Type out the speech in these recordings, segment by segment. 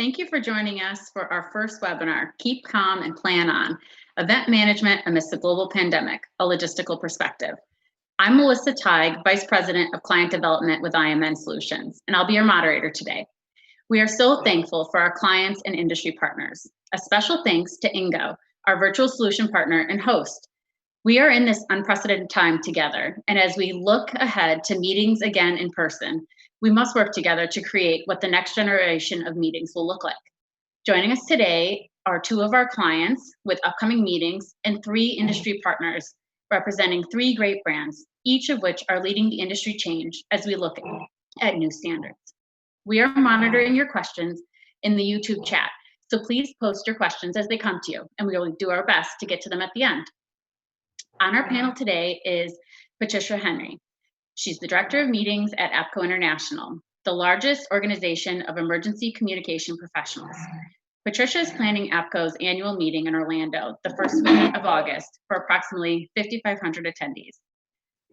Thank you for joining us for our first webinar, Keep Calm and Plan On, Event Management Amidst the Global Pandemic, a Logistical Perspective. I'm Melissa Teig, Vice President of Client Development with IMN Solutions, and I'll be your moderator today. We are so thankful for our clients and industry partners. A special thanks to Ingo, our virtual solution partner and host. We are in this unprecedented time together, and as we look ahead to meetings again in person, we must work together to create what the next generation of meetings will look like. Joining us today are two of our clients with upcoming meetings and three industry partners representing three great brands, each of which are leading the industry change as we look at new standards. We are monitoring your questions in the YouTube chat, so please post your questions as they come to you, and we will do our best to get to them at the end. On our panel today is Patricia Henry. She's the Director of Meetings at APCO International, the largest organization of emergency communication professionals. Patricia is planning APCO's annual meeting in Orlando the first week of August for approximately 5,500 attendees.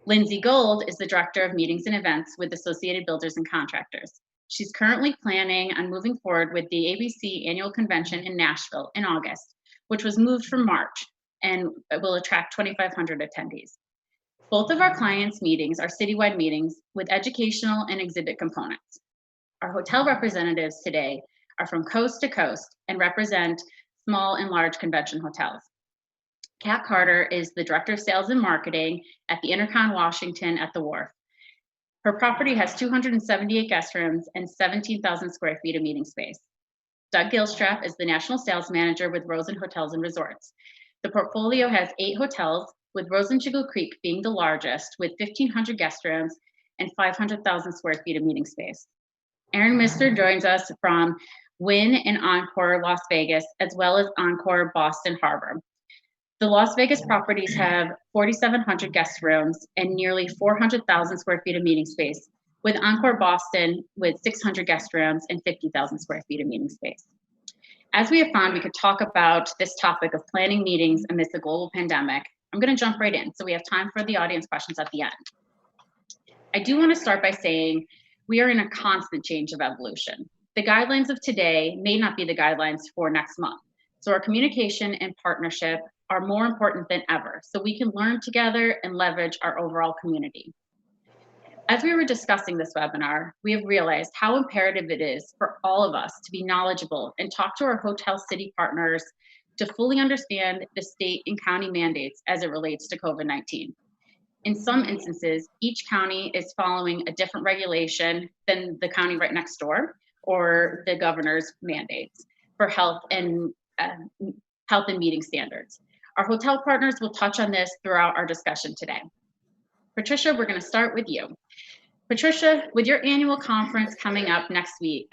Lindsay Gold is the Director of Meetings and Events with Associated Builders and Contractors. She's currently planning on moving forward with the ABC Annual Convention in Nashville in August, which was moved from March and will attract 2,500 attendees. Both of our clients' meetings are citywide meetings with educational and exhibit components. Our hotel representatives today are from coast to coast and represent small and large convention hotels. Kat Carter is the Director of Sales and Marketing at the Intercon Washington at the Wharf. Her property has 278 guest rooms and 17,000 square feet of meeting space. Doug Gilstrap is the National Sales Manager with Rosen Hotels and Resorts. The portfolio has 8 hotels, with Rosen-Schigle Creek being the largest, with 1,500 guest rooms and 500,000 square feet of meeting space. Aaron Mister joins us from Wynn and Encore Las Vegas, as well as Encore Boston Harbor. The Las Vegas properties have 4,700 guest rooms and nearly 400,000 square feet of meeting space, with Encore Boston with 600 guest rooms and 50,000 square feet of meeting space. As we have found, we could talk about this topic of planning meetings amidst the global pandemic. I'm going to jump right in, so we have time for the audience questions at the end. I do want to start by saying we are in a constant change of evolution. The guidelines of today may not be the guidelines for next month, so our communication and partnership are more important than ever, so we can learn together and leverage our overall community. As we were discussing this webinar, we have realized how imperative it is for all of us to be knowledgeable and talk to our hotel city partners to fully understand the state and county mandates as it relates to COVID-19. In some instances, each county is following a different regulation than the county right next door or the governor's mandates for health and meeting standards. Our hotel partners will touch on this throughout our discussion today. Patricia, we're going to start with you. Patricia, with your annual conference coming up next week,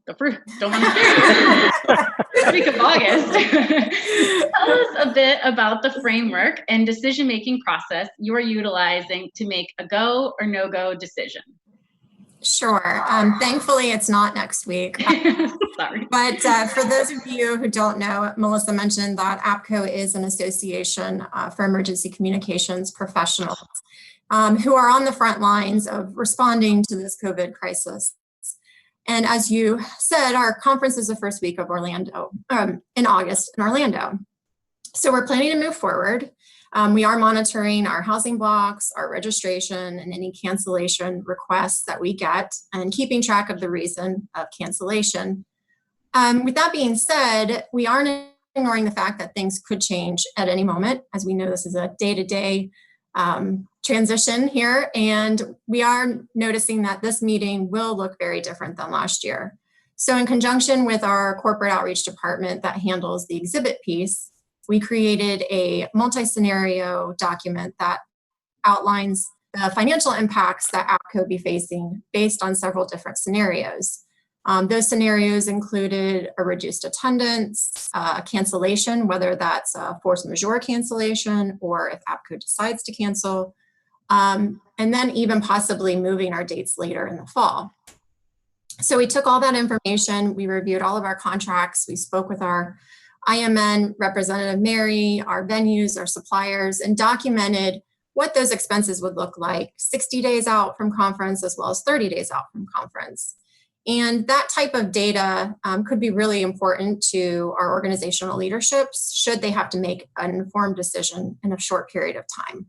don't want to this week of August. Tell us a bit about the framework and decision-making process you are utilizing to make a go or no-go decision. Sure. Thankfully, it's not next week. Sorry. But for those of you who don't know, Melissa mentioned that APCO is an association for emergency communications professionals who are on the front lines of responding to this COVID crisis. And as you said, our conference is the first week of Orlando, in August in Orlando. So we're planning to move forward. We are monitoring our housing blocks, our registration, and any cancellation requests that we get, and keeping track of the reason of cancellation. With that being said, we aren't ignoring the fact that things could change at any moment. As we know, this is a day-to-day transition here, and we are noticing that this meeting will look very different than last year. So in conjunction with our corporate outreach department that handles the exhibit piece, we created a multi-scenario document that outlines the financial impacts that APCO will be facing based on several different scenarios. Those scenarios included a reduced attendance, cancellation, whether that's a force majeure cancellation or if APCO decides to cancel, and then even possibly moving our dates later in the fall. So we took all that information, we reviewed all of our contracts, we spoke with our IMN representative Mary, our venues, our suppliers, and documented what those expenses would look like 60 days out from conference as well as 30 days out from conference. And that type of data could be really important to our organizational leaderships should they have to make an informed decision in a short period of time.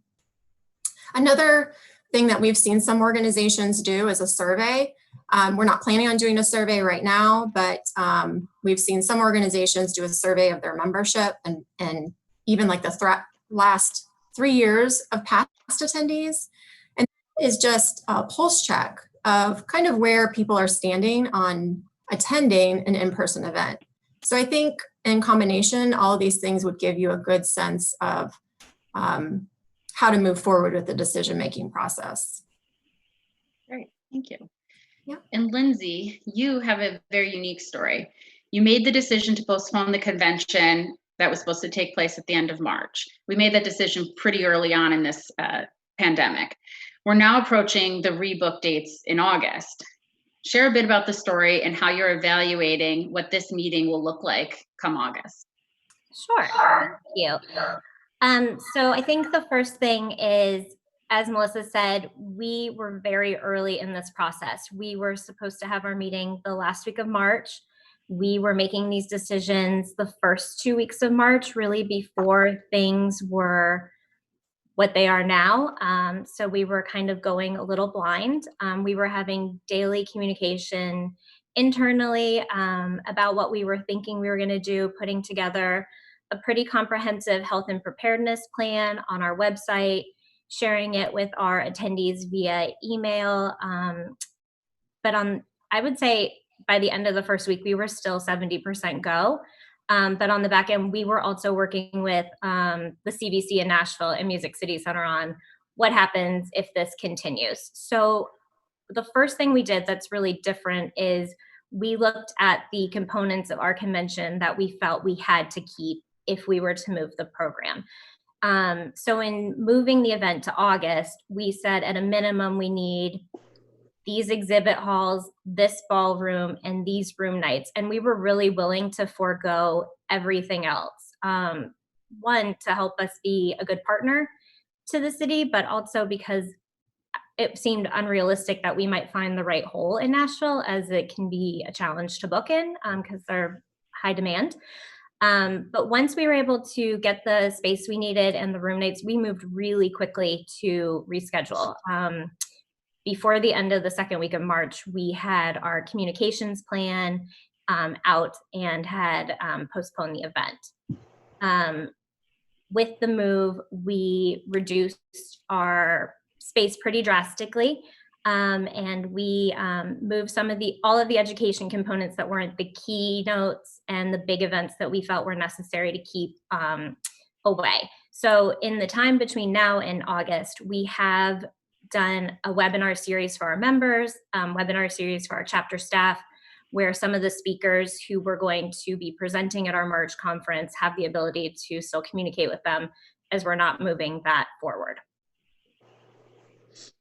Another thing that we've seen some organizations do is a survey. We're not planning on doing a survey right now, but we've seen some organizations do a survey of their membership and even like the last 3 years of past attendees. And is just a pulse check of kind of where people are standing on attending an in-person event. So I think in combination, all of these things would give you a good sense of how to move forward with the decision-making process. Great, thank you. Yeah. And Lindsay, you have a very unique story. You made the decision to postpone the convention that was supposed to take place at the end of March. We made that decision pretty early on in this pandemic. We're now approaching the rebook dates in August. Share a bit about the story and how you're evaluating what this meeting will look like come August. Sure, thank you. So I think the first thing is, as Melissa said, we were very early in this process. We were supposed to have our meeting the last week of March. We were making these decisions the first 2 weeks of March, really before things were what they are now. So we were kind of going a little blind. We were having daily communication internally about what we were thinking we were going to do, putting together a pretty comprehensive health and preparedness plan on our website, sharing it with our attendees via email. But I would say by the end of the first week, we were still 70% go. But on the back end, we were also working with the CVC in Nashville and Music City Center on what happens if this continues. So the first thing we did that's really different is we looked at the components of our convention that we felt we had to keep if we were to move the program. So in moving the event to August, we said at a minimum we need these exhibit halls, this ballroom, and these room nights. And we were really willing to forego everything else. One, to help us be a good partner to the city, but also because it seemed unrealistic that we might find the right hole in Nashville, as it can be a challenge to book in because they're high demand. But once we were able to get the space we needed and the room nights, we moved really quickly to reschedule. Before the end of the second week of March, we had our communications plan out and had postponed the event. With the move, we reduced our space pretty drastically, and we moved all of the education components that weren't the keynotes and the big events that we felt were necessary to keep away. So in the time between now and August, we have done a webinar series for our members, webinar series for our chapter staff, where some of the speakers who were going to be presenting at our March conference have the ability to still communicate with them as we're not moving that forward.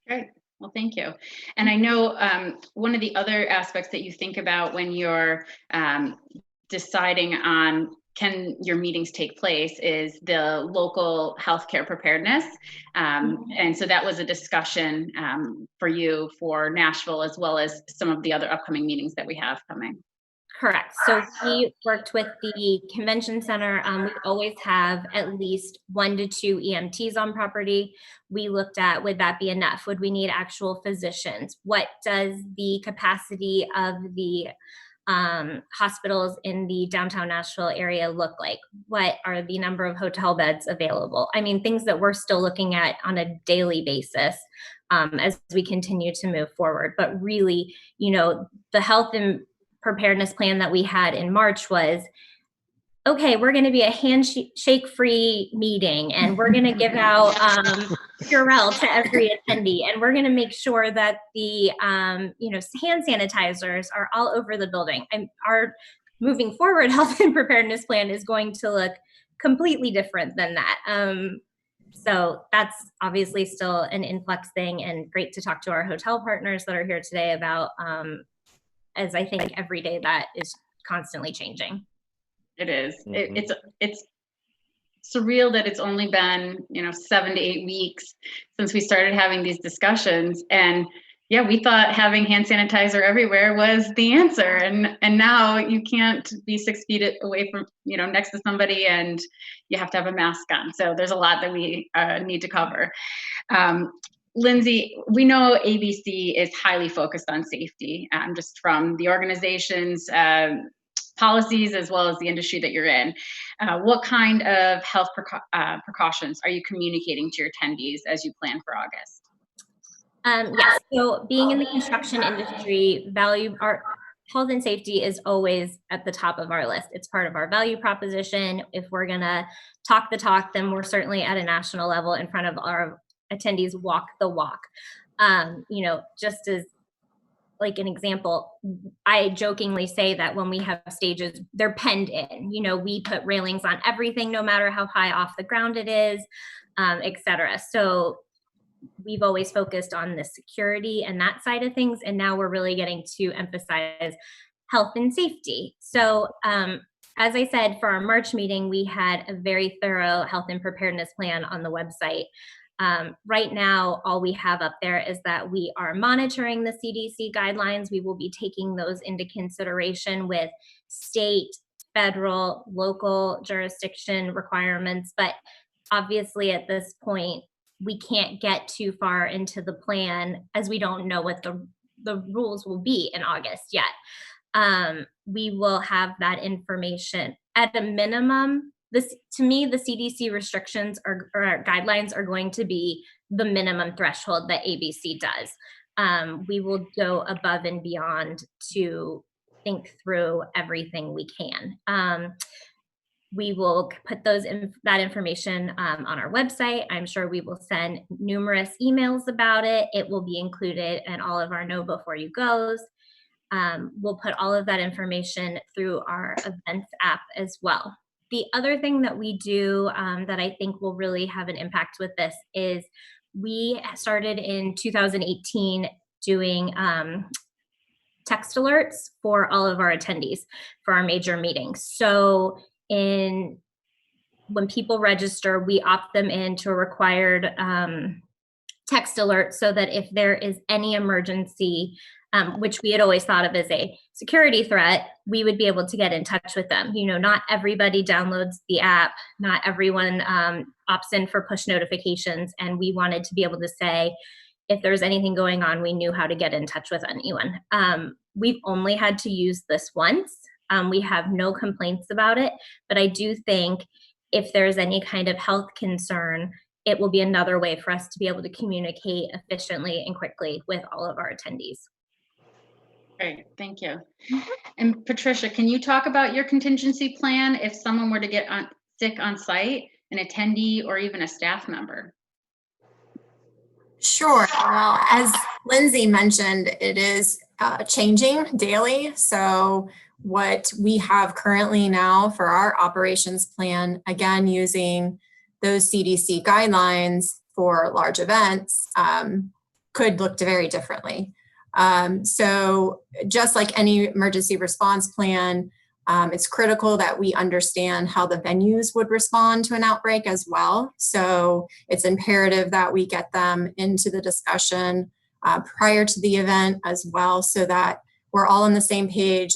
Great. Well, thank you. And I know one of the other aspects that you think about when you're deciding on can your meetings take place is the local healthcare preparedness. And so that was a discussion for you for Nashville, as well as some of the other upcoming meetings that we have coming. Correct. So we worked with the convention center. We always have at least 1 to 2 EMTs on property. We looked at, would that be enough? Would we need actual physicians? What does the capacity of the hospitals in the downtown Nashville area look like? What are the number of hotel beds available? I mean, things that we're still looking at on a daily basis as we continue to move forward. But really, the health and preparedness plan that we had in March was, okay, we're going to be a handshake-free meeting, and we're going to give out Purell to every attendee, and we're going to make sure that the hand sanitizers are all over the building. And our moving forward health and preparedness plan is going to look completely different than that. So that's obviously still an influx thing, and great to talk to our hotel partners that are here today about, as I think every day that is constantly changing. It is. Mm-hmm. It's surreal that it's only been 7 to 8 weeks since we started having these discussions, and Yeah, we thought having hand sanitizer everywhere was the answer, and now you can't be 6 feet away from, next to somebody, and you have to have a mask on. So there's a lot that we need to cover. Lindsay, we know ABC is highly focused on safety, just from the organization's policies as well as the industry that you're in. What kind of health precautions are you communicating to your attendees as you plan for August? Yes, so being in the construction industry, our health and safety is always at the top of our list. It's part of our value proposition. If we're gonna talk the talk, then we're certainly at a national level in front of our attendees, walk the walk. Just as like an example, I jokingly say that when we have stages, they're penned in. We put railings on everything, no matter how high off the ground it is, et cetera. So we've always focused on the security and that side of things, and now we're really getting to emphasize health and safety. So as I said, for our March meeting, we had a very thorough health and preparedness plan on the website. Right now, all we have up there is that we are monitoring the CDC guidelines. We will be taking those into consideration with state, federal, local jurisdiction requirements, but obviously at this point, we can't get too far into the plan as we don't know what the rules will be in August yet. We will have that information at a minimum. To me, the CDC restrictions or guidelines are going to be the minimum threshold that ABC does. We will go above and beyond to think through everything we can. We will put that information on our website. I'm sure we will send numerous emails about it. It will be included in all of our Know Before You Goes. We'll put all of that information through our events app as well. The other thing that we do that I think will really have an impact with this is we started in 2018 doing text alerts for all of our attendees for our major meetings. So when people register, we opt them into a required text alert so that if there is any emergency, which we had always thought of as a security threat, we would be able to get in touch with them. Not everybody downloads the app, not everyone opts in for push notifications, and we wanted to be able to say, if there's anything going on, we knew how to get in touch with anyone. We've only had to use this once. We have no complaints about it, but I do think if there's any kind of health concern, it will be another way for us to be able to communicate efficiently and quickly with all of our attendees. Great, thank you. And Patricia, can you talk about your contingency plan if someone were to get sick on site, an attendee or even a staff member? Sure. Well, as Lindsay mentioned, it is changing daily. So what we have currently now for our operations plan, again, using those CDC guidelines for large events, could look very differently. So just like any emergency response plan, it's critical that we understand how the venues would respond to an outbreak as well. So it's imperative that we get them into the discussion prior to the event as well, so that we're all on the same page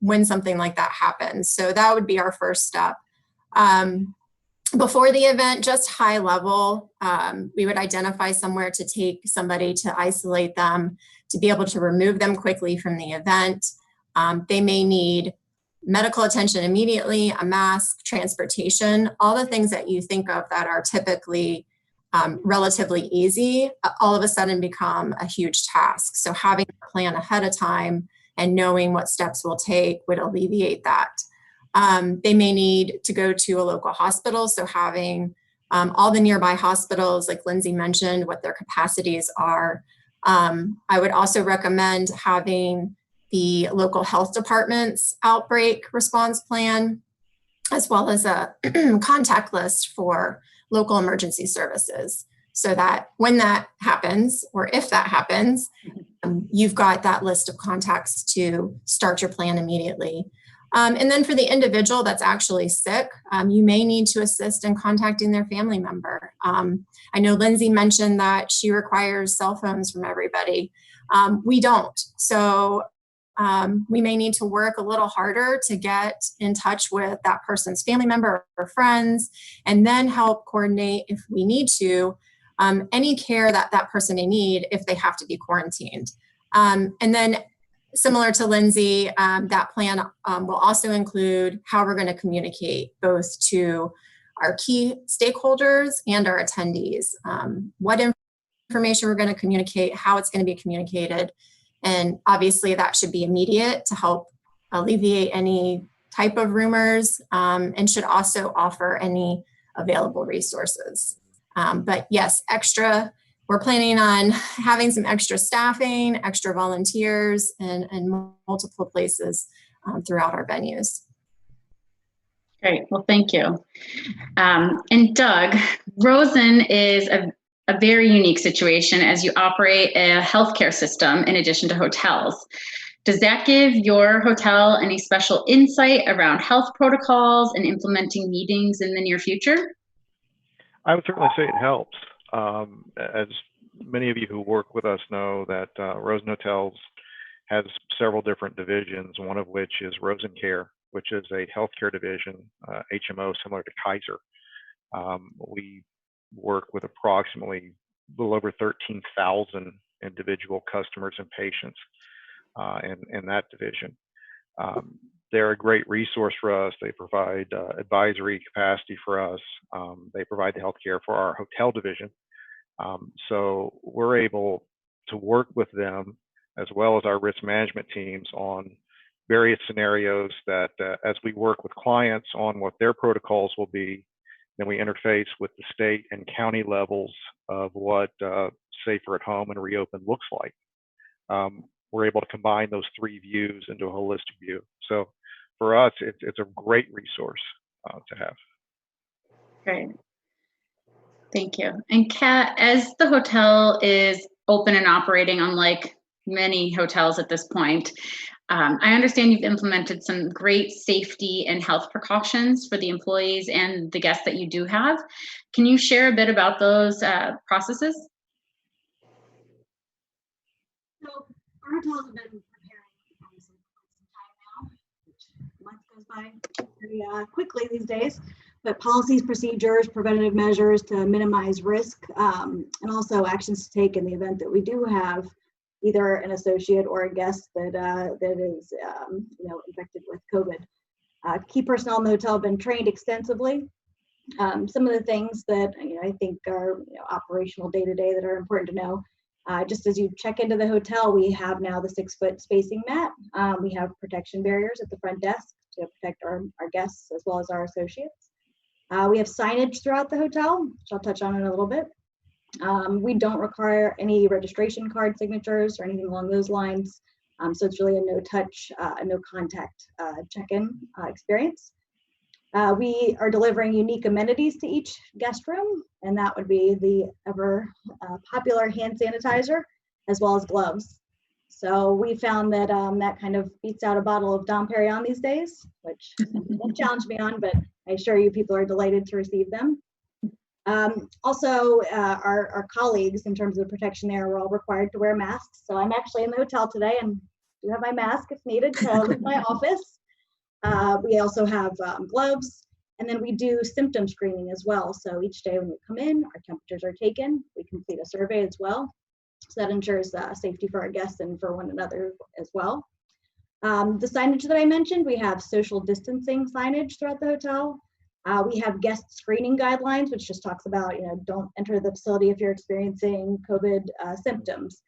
when something like that happens. So that would be our first step. Before the event, just high level, we would identify somewhere to take somebody to isolate them, to be able to remove them quickly from the event. They may need medical attention immediately, a mask, transportation, all the things that you think of that are typically relatively easy, all of a sudden become a huge task. So having a plan ahead of time and knowing what steps we'll take would alleviate that. They may need to go to a local hospital, so having all the nearby hospitals, like Lindsay mentioned, what their capacities are. I would also recommend having the local health department's outbreak response plan, as well as a contact list for local emergency services, so that when that happens, or if that happens, you've got that list of contacts to start your plan immediately. And then for the individual that's actually sick, you may need to assist in contacting their family member. I know Lindsay mentioned that she requires cell phones from everybody. We don't. So we may need to work a little harder to get in touch with that person's family member or friends, and then help coordinate, if we need to, any care that that person may need if they have to be quarantined. And then, similar to Lindsay, that plan will also include how we're going to communicate both to our key stakeholders and our attendees. What information we're going to communicate, how it's going to be communicated, and obviously that should be immediate to help alleviate any type of rumors, and should also offer any available resources. But yes, we're planning on having some extra staffing, extra volunteers, and multiple places throughout our venues. Great, well, thank you. And Doug, Rosen is a very unique situation as you operate a healthcare system in addition to hotels. Does that give your hotel any special insight around health protocols and implementing meetings in the near future? I would certainly say it helps. As many of you who work with us know, that Rosen Hotels has several different divisions, one of which is Rosen Care, which is a healthcare division, HMO similar to Kaiser. We work with approximately a little over 13,000 individual customers and patients in that division. They're a great resource for us. They provide advisory capacity for us. They provide the healthcare for our hotel division. So we're able to work with them as well as our risk management teams on various scenarios that as we work with clients on what their protocols will be, then we interface with the state and county levels of what safer at home and reopen looks like. We're able to combine those three views into a holistic view. So for us, it's a great resource to have. Great. Thank you. And Kat, as the hotel is open and operating, unlike many hotels at this point, I understand you've implemented some great safety and health precautions for the employees and the guests that you do have. Can you share a bit about those processes? So our hotels have been preparing obviously for some time now, which a month goes by very quickly these days. But policies, procedures, preventative measures to minimize risk, and also actions to take in the event that we do have either an associate or a guest that is infected with COVID. Key personnel in the hotel have been trained extensively. Some of the things that I think are operational day to day that are important to know. Just as you check into the hotel, we have now the 6-foot spacing mat. We have protection barriers at the front desk to protect our guests as well as our associates. We have signage throughout the hotel, which I'll touch on in a little bit. We don't require any registration card signatures or anything along those lines. So it's really a no touch, no contact check-in experience. We are delivering unique amenities to each guest room, and that would be the ever popular hand sanitizer as well as gloves. So we found that that kind of beats out a bottle of Dom Perignon these days, which won't challenge me on, but I assure you people are delighted to receive them. Also, our colleagues, in terms of protection there, we're all required to wear masks. So I'm actually in the hotel today and do have my mask if needed to leave my office. We also have gloves, and then we do symptom screening as well. So each day when you come in, our temperatures are taken. We complete a survey as well. So that ensures safety for our guests and for one another as well. The signage that I mentioned, we have social distancing signage throughout the hotel. We have guest screening guidelines, which just talks about, don't enter the facility if you're experiencing COVID symptoms.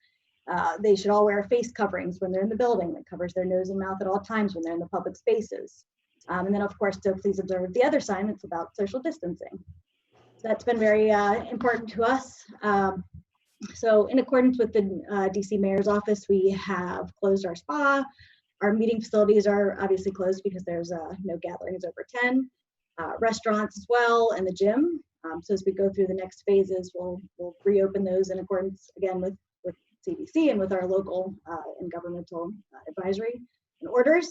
They should all wear face coverings when they're in the building that covers their nose and mouth at all times when they're in the public spaces. And then, of course, to please observe the other sign that's about social distancing. So that's been very important to us. So in accordance with the DC Mayor's office, we have closed our spa. Our meeting facilities are obviously closed because there's no gatherings over 10. Restaurants as well, and the gym. So as we go through the next phases, we'll reopen those in accordance again with CDC and with our local and governmental advisory and orders.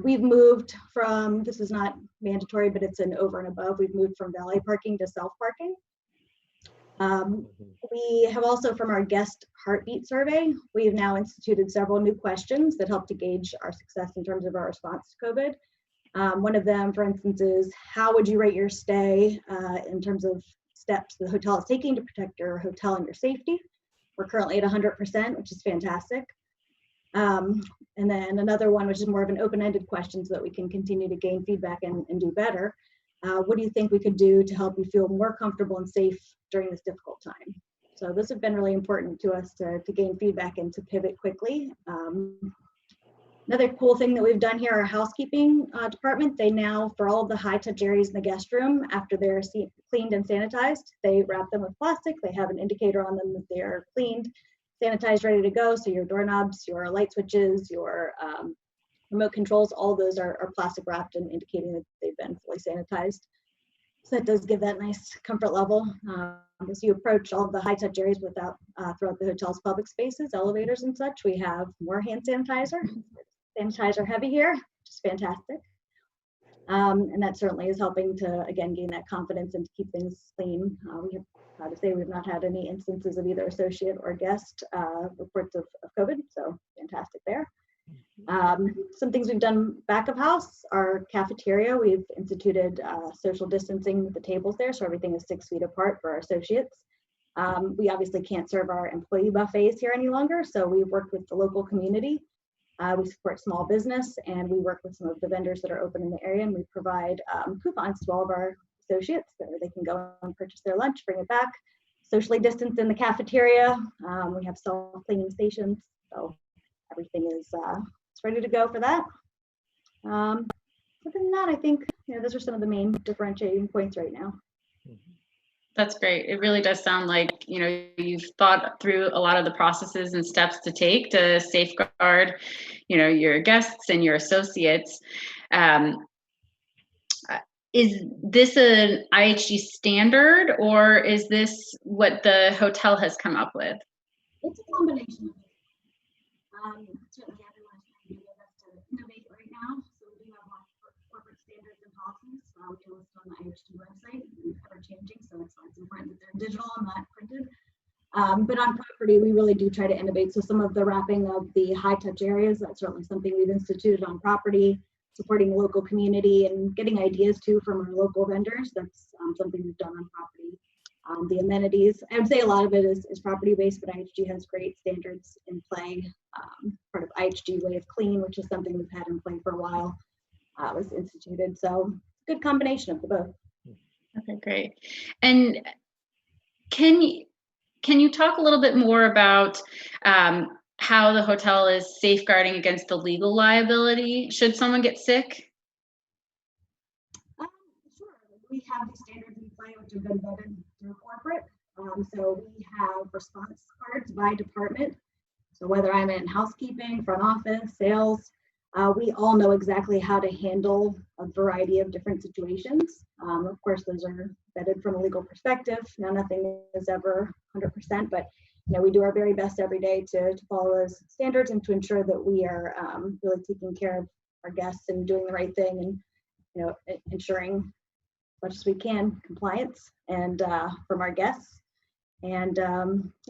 We've moved from, this is not mandatory, but it's an over and above, we've moved from valet parking to self-parking. We have also, from our guest heartbeat survey, we've now instituted several new questions that help to gauge our success in terms of our response to COVID. One of them, for instance, is how would you rate your stay in terms of steps the hotel is taking to protect your hotel and your safety? We're currently at 100%, which is fantastic. And then another one, which is more of an open-ended question so that we can continue to gain feedback and do better. What do you think we could do to help you feel more comfortable and safe during this difficult time? So those have been really important to us to gain feedback and to pivot quickly. Another cool thing that we've done here, our housekeeping department, they now, for all of the high touch areas in the guest room, after they're cleaned and sanitized, they wrap them with plastic. They have an indicator on them that they are cleaned, sanitized, ready to go. So your doorknobs, your light switches, your remote controls, all those are plastic wrapped and indicating that they've been fully sanitized. So that does give that nice comfort level. As you approach all of the high touch areas throughout the hotel's public spaces, elevators and such, we have more hand sanitizer. Sanitizer heavy here, which is fantastic. And that certainly is helping to, again, gain that confidence and to keep things clean. We have, proud to say, we've not had any instances of either associate or guest reports of COVID, so fantastic there. Some things we've done back of house, our cafeteria, we've instituted social distancing with the tables there, so everything is 6 feet apart for our associates. We obviously can't serve our employee buffets here any longer, so we've worked with the local community. We support small business, and we work with some of the vendors that are open in the area, and we provide coupons to all of our associates that they can go and purchase their lunch, bring it back, socially distanced in the cafeteria. We have self-cleaning stations, so everything is ready to go for that. Other than that, I think those are some of the main differentiating points right now. That's great. It really does sound like, you've thought through a lot of the processes and steps to take to safeguard, your guests and your associates. Is this an IHG standard, or is this what the hotel has come up with? It's a combination of it. Certainly everyone is trying to do their best to innovate right now. So we do have corporate standards and policies. We can list on the IHG website. They're ever changing, so it's important that they're digital and not printed. But on property, we really do try to innovate. So some of the wrapping of the high touch areas, that's certainly something we've instituted on property, supporting the local community and getting ideas too from our local vendors. That's something we've done on property. The amenities, I would say a lot of it is property based, but IHG has great standards in play. Part of IHG Way of Clean, which is something we've had in play for a while, was instituted. So good combination of the both. Okay, great. And can you talk a little bit more about how the hotel is safeguarding against the legal liability should someone get sick? Sure. We have these standards in play, which have been vetted through corporate. So we have response cards by department. So whether I'm in housekeeping, front office, sales, we all know exactly how to handle a variety of different situations. Of course, those are vetted from a legal perspective. Now, nothing is ever 100%, but we do our very best every day to follow those standards and to ensure that we are really taking care of our guests and doing the right thing, and ensuring as much as we can compliance and from our guests. And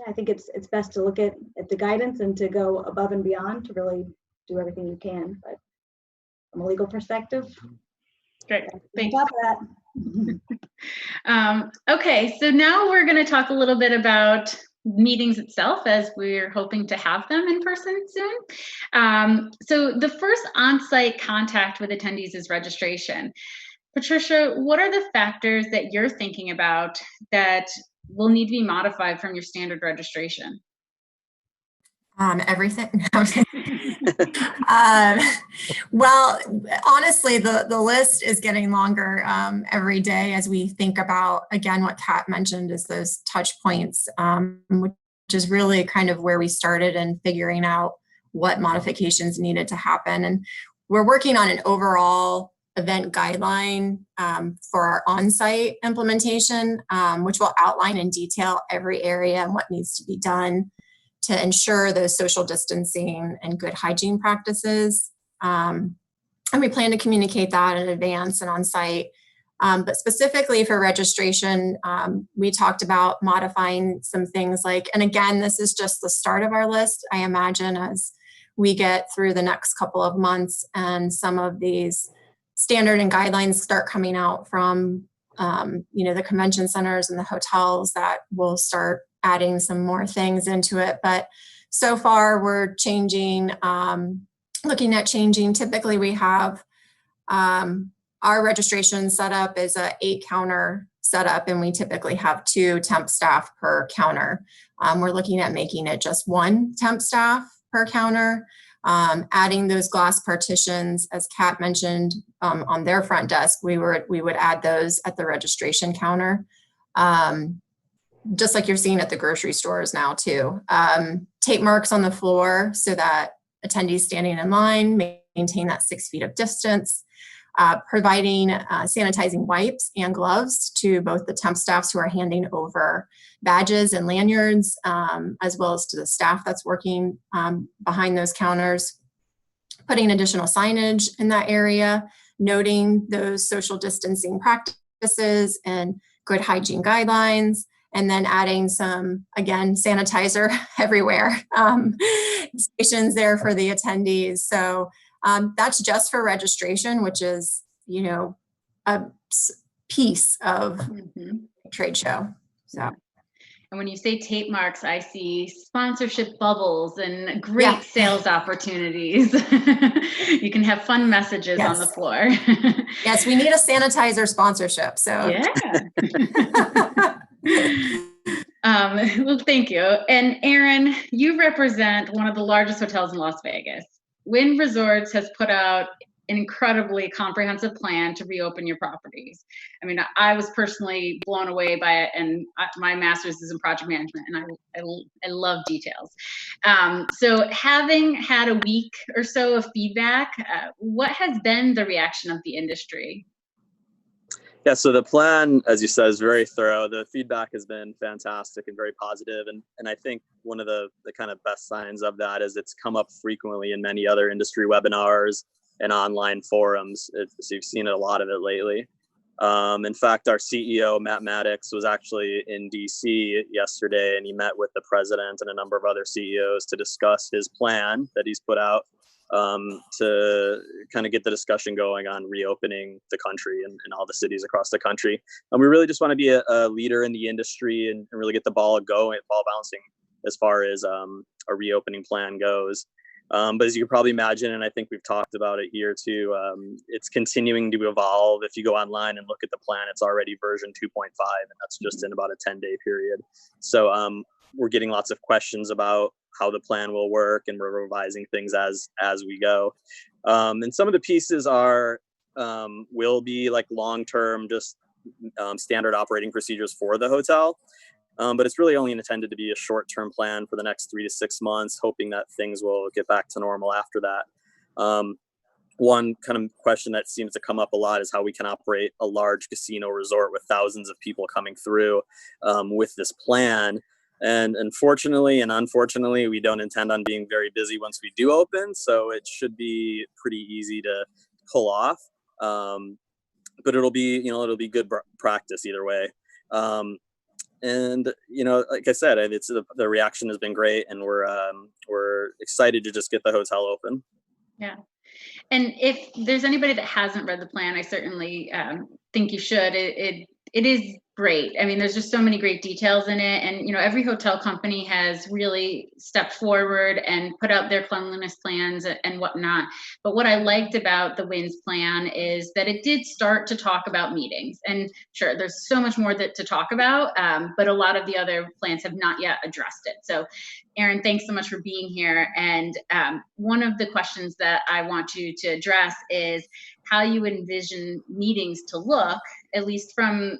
I think it's best to look at the guidance and to go above and beyond to really do everything you can. But from a legal perspective, great. Thanks. On top of that. Okay, so now we're going to talk a little bit about meetings itself, as we're hoping to have them in person soon. So the first on-site contact with attendees is registration. Patricia, what are the factors that you're thinking about that will need to be modified from your standard registration? Everything. Well, honestly, the list is getting longer every day as we think about, again, what Kat mentioned is those touch points, which is really kind of where we started in figuring out what modifications needed to happen. And we're working on an overall event guideline for our on-site implementation, which will outline in detail every area and what needs to be done to ensure those social distancing and good hygiene practices. And we plan to communicate that in advance and on site But specifically for registration, we talked about modifying some things like, and again, this is just the start of our list. I imagine as we get through the next couple of months and some of these standard and guidelines start coming out from the convention centers and the hotels, that we'll start adding some more things into it. But so far we're changing, looking at changing. Typically we have our registration setup is a 8-counter setup, and we typically have 2 temp staff per counter. We're looking at making it just 1 temp staff per counter, adding those glass partitions, as Kat mentioned, on their front desk. We would add those at the registration counter, just like you're seeing at the grocery stores now too. Tape marks on the floor so that attendees standing in line maintain that 6 feet of distance. Providing sanitizing wipes and gloves to both the temp staffs who are handing over badges and lanyards, as well as to the staff that's working behind those counters. Putting additional signage in that area, noting those social distancing practices and good hygiene guidelines, and then adding some, again, sanitizer everywhere, stations there for the attendees. So that's just for registration, which is, a piece of trade show. So. And when you say tape marks, I see sponsorship bubbles and great sales opportunities. You can have fun messages on the floor. Yes, we need a sanitizer sponsorship. So well, thank you. And Aaron, you represent one of the largest hotels in Las Vegas. Wynn Resorts has put out an incredibly comprehensive plan to reopen your properties. I mean, I was personally blown away by it, and my master's is in project management, and I love details. So having had a week or so of feedback, what has been the reaction of the industry? Yeah, so the plan, as you said, is very thorough. The feedback has been fantastic and very positive. And I think one of the kind of best signs of that is it's come up frequently in many other industry webinars and online forums. So you've seen a lot of it lately. In fact, our CEO, Matt Maddox, was actually in DC yesterday, and he met with the president and a number of other CEOs to discuss his plan that he's put out to kind of get the discussion going on reopening the country and all the cities across the country. And we really just want to be a leader in the industry and really get the ball bouncing as far as a reopening plan goes. But as you can probably imagine, and I think we've talked about it here too, it's continuing to evolve. If you go online and look at the plan, it's already version 2.5, and that's just in about a 10-day period. So we're getting lots of questions about how the plan will work, and we're revising things as we go. And some of the pieces will be like long-term, just standard operating procedures for the hotel. But it's really only intended to be a short-term plan for the next 3 to 6 months, hoping that things will get back to normal after that. One kind of question that seems to come up a lot is how we can operate a large casino resort with thousands of people coming through with this plan. And unfortunately and unfortunately, we don't intend on being very busy once we do open. So it should be pretty easy to pull off. But it'll be good practice either way. And like I said, the reaction has been great, and we're excited to just get the hotel open. Yeah. And if there's anybody that hasn't read the plan, I certainly think you should. It is great. I mean, there's just so many great details in it. And, every hotel company has really stepped forward and put out their cleanliness plans and whatnot. But what I liked about the Wynn's plan is that it did start to talk about meetings. And sure, there's so much more to talk about, but a lot of the other plans have not yet addressed it. So Aaron, thanks so much for being here. And one of the questions that I want you to address is how you envision meetings to look, at least from,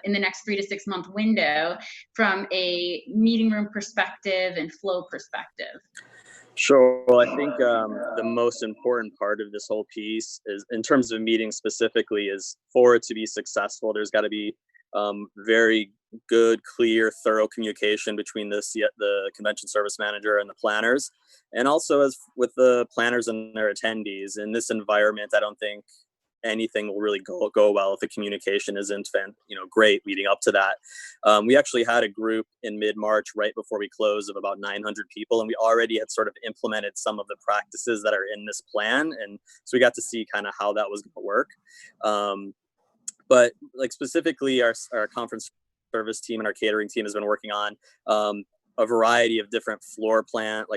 in the next 3 to 6 month window, from a meeting room perspective and flow perspective. Sure. Well, I think the most important part of this whole piece is, in terms of meetings specifically, is for it to be successful, there's got to be very good, clear, thorough communication between the convention service manager and the planners, and also as with the planners and their attendees. In this environment, I don't think anything will really go well if the communication isn't great leading up to that. We actually had a group in mid-March right before we closed of about 900 people, and we already had sort of implemented some of the practices that are in this plan, and so we got to see kind of how that was going to work. But like specifically our conference service team and our catering team has been working on a variety of different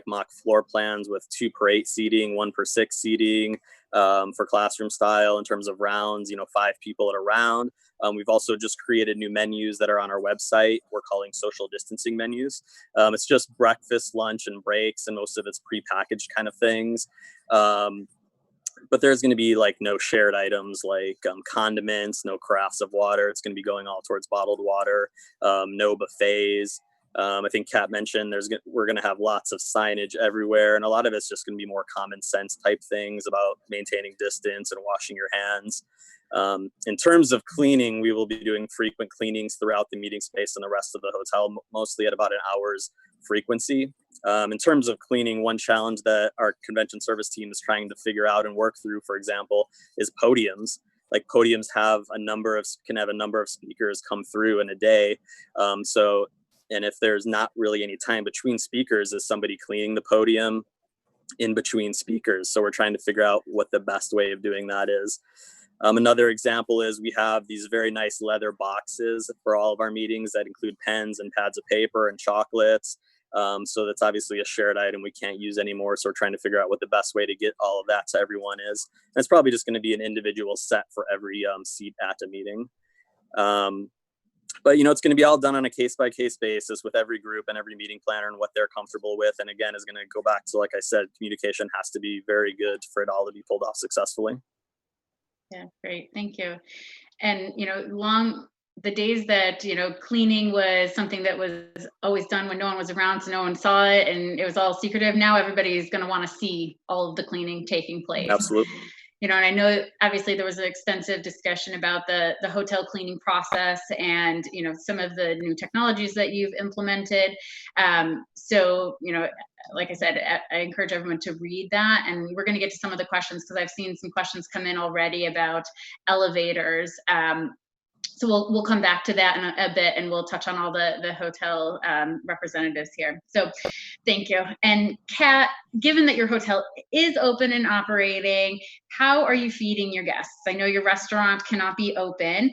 mock floor plans with 2 per 8 seating, 1 per 6 seating for classroom style in terms of rounds, 5 people at a round. We've also just created new menus that are on our website. We're calling social distancing menus. It's just breakfast, lunch, and breaks, and most of it's prepackaged kind of things. But there's going to be like no shared items like condiments, no carafes of water. It's going to be going all towards bottled water, no buffets. I think Kat mentioned we're going to have lots of signage everywhere, and a lot of it's just going to be more common sense type things about maintaining distance and washing your hands. In terms of cleaning, we will be doing frequent cleanings throughout the meeting space and the rest of the hotel, mostly at about an hour's frequency. In terms of cleaning, one challenge that our convention service team is trying to figure out and work through, for example, is podiums. Like podiums can have a number of speakers come through in a day. And if there's not really any time between speakers, is somebody cleaning the podium in between speakers? So we're trying to figure out what the best way of doing that is. Another example is we have these very nice leather boxes for all of our meetings that include pens and pads of paper and chocolates. So that's obviously a shared item we can't use anymore. So we're trying to figure out what the best way to get all of that to everyone is. And it's probably just going to be an individual set for every seat at a meeting. But, it's going to be all done on a case-by-case basis with every group and every meeting planner and what they're comfortable with. And again, is going to go back to, like I said, communication has to be very good for it all to be pulled off successfully. Yeah, great. Thank you. And, the days that, cleaning was something that was always done when no one was around, so no one saw it and it was all secretive. Now everybody's going to want to see all of the cleaning taking place. Absolutely. And I know obviously there was an extensive discussion about the hotel cleaning process and, some of the new technologies that you've implemented. So, like I said, I encourage everyone to read that, and we're going to get to some of the questions because I've seen some questions come in already about elevators. So we'll come back to that in a bit, and we'll touch on all the hotel representatives here. So thank you. And Kat, given that your hotel is open and operating, how are you feeding your guests? I know your restaurant cannot be open.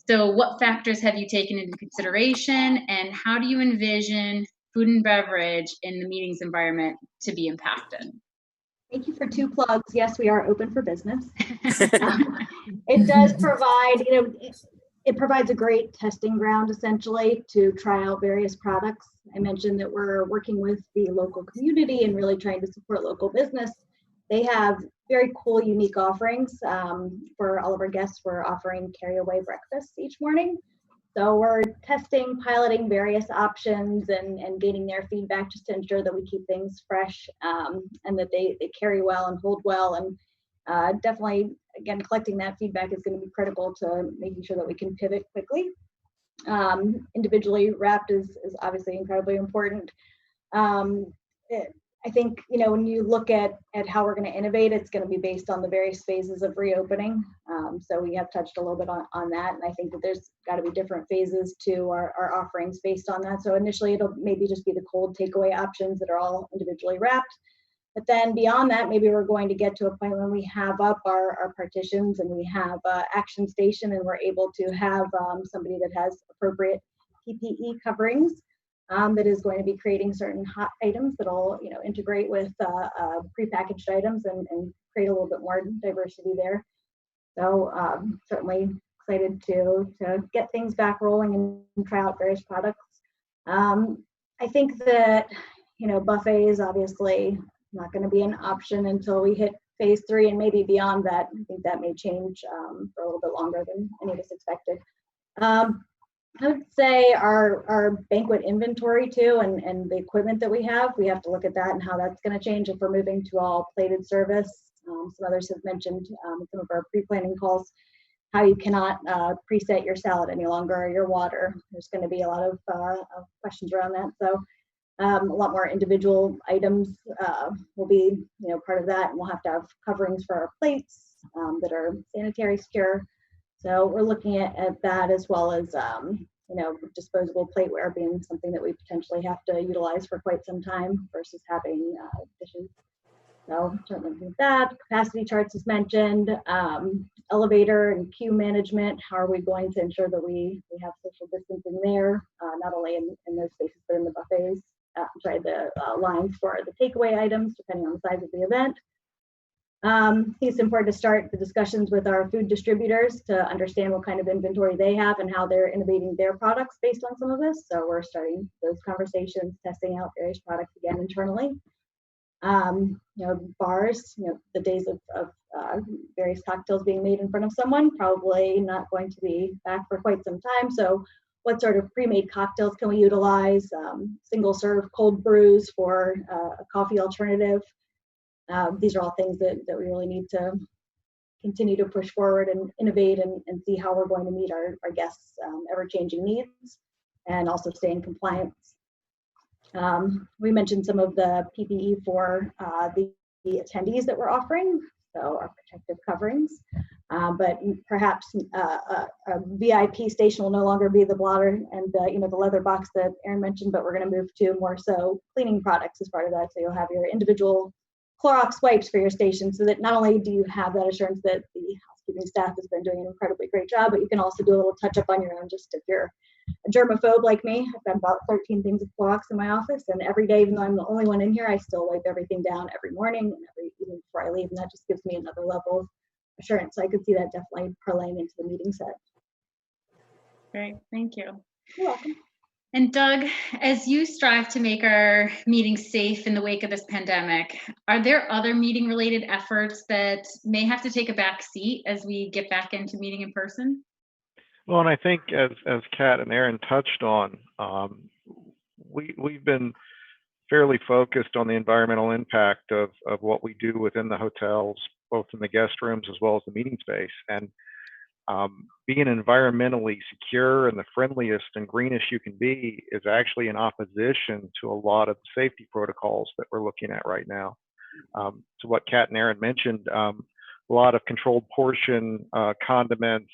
So what factors have you taken into consideration, and how do you envision food and beverage in the meetings environment to be impacted? Thank you for 2 plugs. Yes, we are open for business. It does provide, it provides a great testing ground essentially to try out various products. I mentioned that we're working with the local community and really trying to support local business. They have very cool, unique offerings. For all of our guests, we're offering carry-away breakfast each morning. So we're testing, piloting various options and gaining their feedback just to ensure that we keep things fresh and that they carry well and hold well. And definitely, again, collecting that feedback is going to be critical to making sure that we can pivot quickly. Individually wrapped is obviously incredibly important. I think, when you look at how we're going to innovate, it's going to be based on the various phases of reopening. So we have touched a little bit on that. And I think that there's got to be different phases to our offerings based on that. So initially, it'll maybe just be the cold takeaway options that are all individually wrapped. But then beyond that, maybe we're going to get to a point when we have up our partitions and we have action station and we're able to have somebody that has appropriate PPE coverings that is going to be creating certain hot items that'll integrate with prepackaged items and create a little bit more diversity there. So certainly excited to get things back rolling and try out various products. I think that buffet is obviously not going to be an option until we hit phase 3 and maybe beyond that. I think that may change for a little bit longer than any of us expected. I would say our banquet inventory too and the equipment that we have to look at that and how that's going to change if we're moving to all plated service. Some others have mentioned some of our pre-planning calls, how you cannot preset your salad any longer or your water. There's going to be a lot of questions around that. So A lot more individual items will be, part of that, and we'll have to have coverings for our plates that are sanitary secure. So we're looking at that, as well as disposable plateware being something that we potentially have to utilize for quite some time versus having dishes. So certainly looking at that. Capacity charts as mentioned, elevator and queue management. How are we going to ensure that we have social distancing there, not only in those spaces, but in the buffets, the lines for the takeaway items, depending on the size of the event. I think it's important to start the discussions with our food distributors to understand what kind of inventory they have and how they're innovating their products based on some of this. So we're starting those conversations, testing out various products again internally. Bars, the days of various cocktails being made in front of someone, probably not going to be back for quite some time. So what sort of pre-made cocktails can we utilize? Single serve cold brews for a coffee alternative. These are all things that we really need to continue to push forward and innovate and see how we're going to meet our guests' ever-changing needs and also stay in compliance. We mentioned some of the PPE for the attendees that we're offering, so our protective coverings, but perhaps a VIP station will no longer be the blotter and the leather box that Erin mentioned, but we're going to move to more so cleaning products as part of that. So you'll have your individual Clorox wipes for your station, so that not only do you have that assurance that the housekeeping staff has been doing an incredibly great job, but you can also do a little touch up on your own, just if you're a germaphobe like me. I've got about 13 things of Clorox in my office, and every day, even though I'm the only one in here, I still wipe everything down every morning and every evening before I leave, and that just gives me another level of assurance. So I could see that definitely parlaying into the meeting set. Great, thank you. You're welcome. And Doug, as you strive to make our meetings safe in the wake of this pandemic, are there other meeting related efforts that may have to take a back seat as we get back into meeting in person? Well, and I think as Kat and Erin touched on, we've been fairly focused on the environmental impact of what we do within the hotels, both in the guest rooms as well as the meeting space. And being environmentally secure and the friendliest and greenest you can be is actually in opposition to a lot of the safety protocols that we're looking at right now. To what Kat and Erin mentioned, a lot of controlled portion, condiments,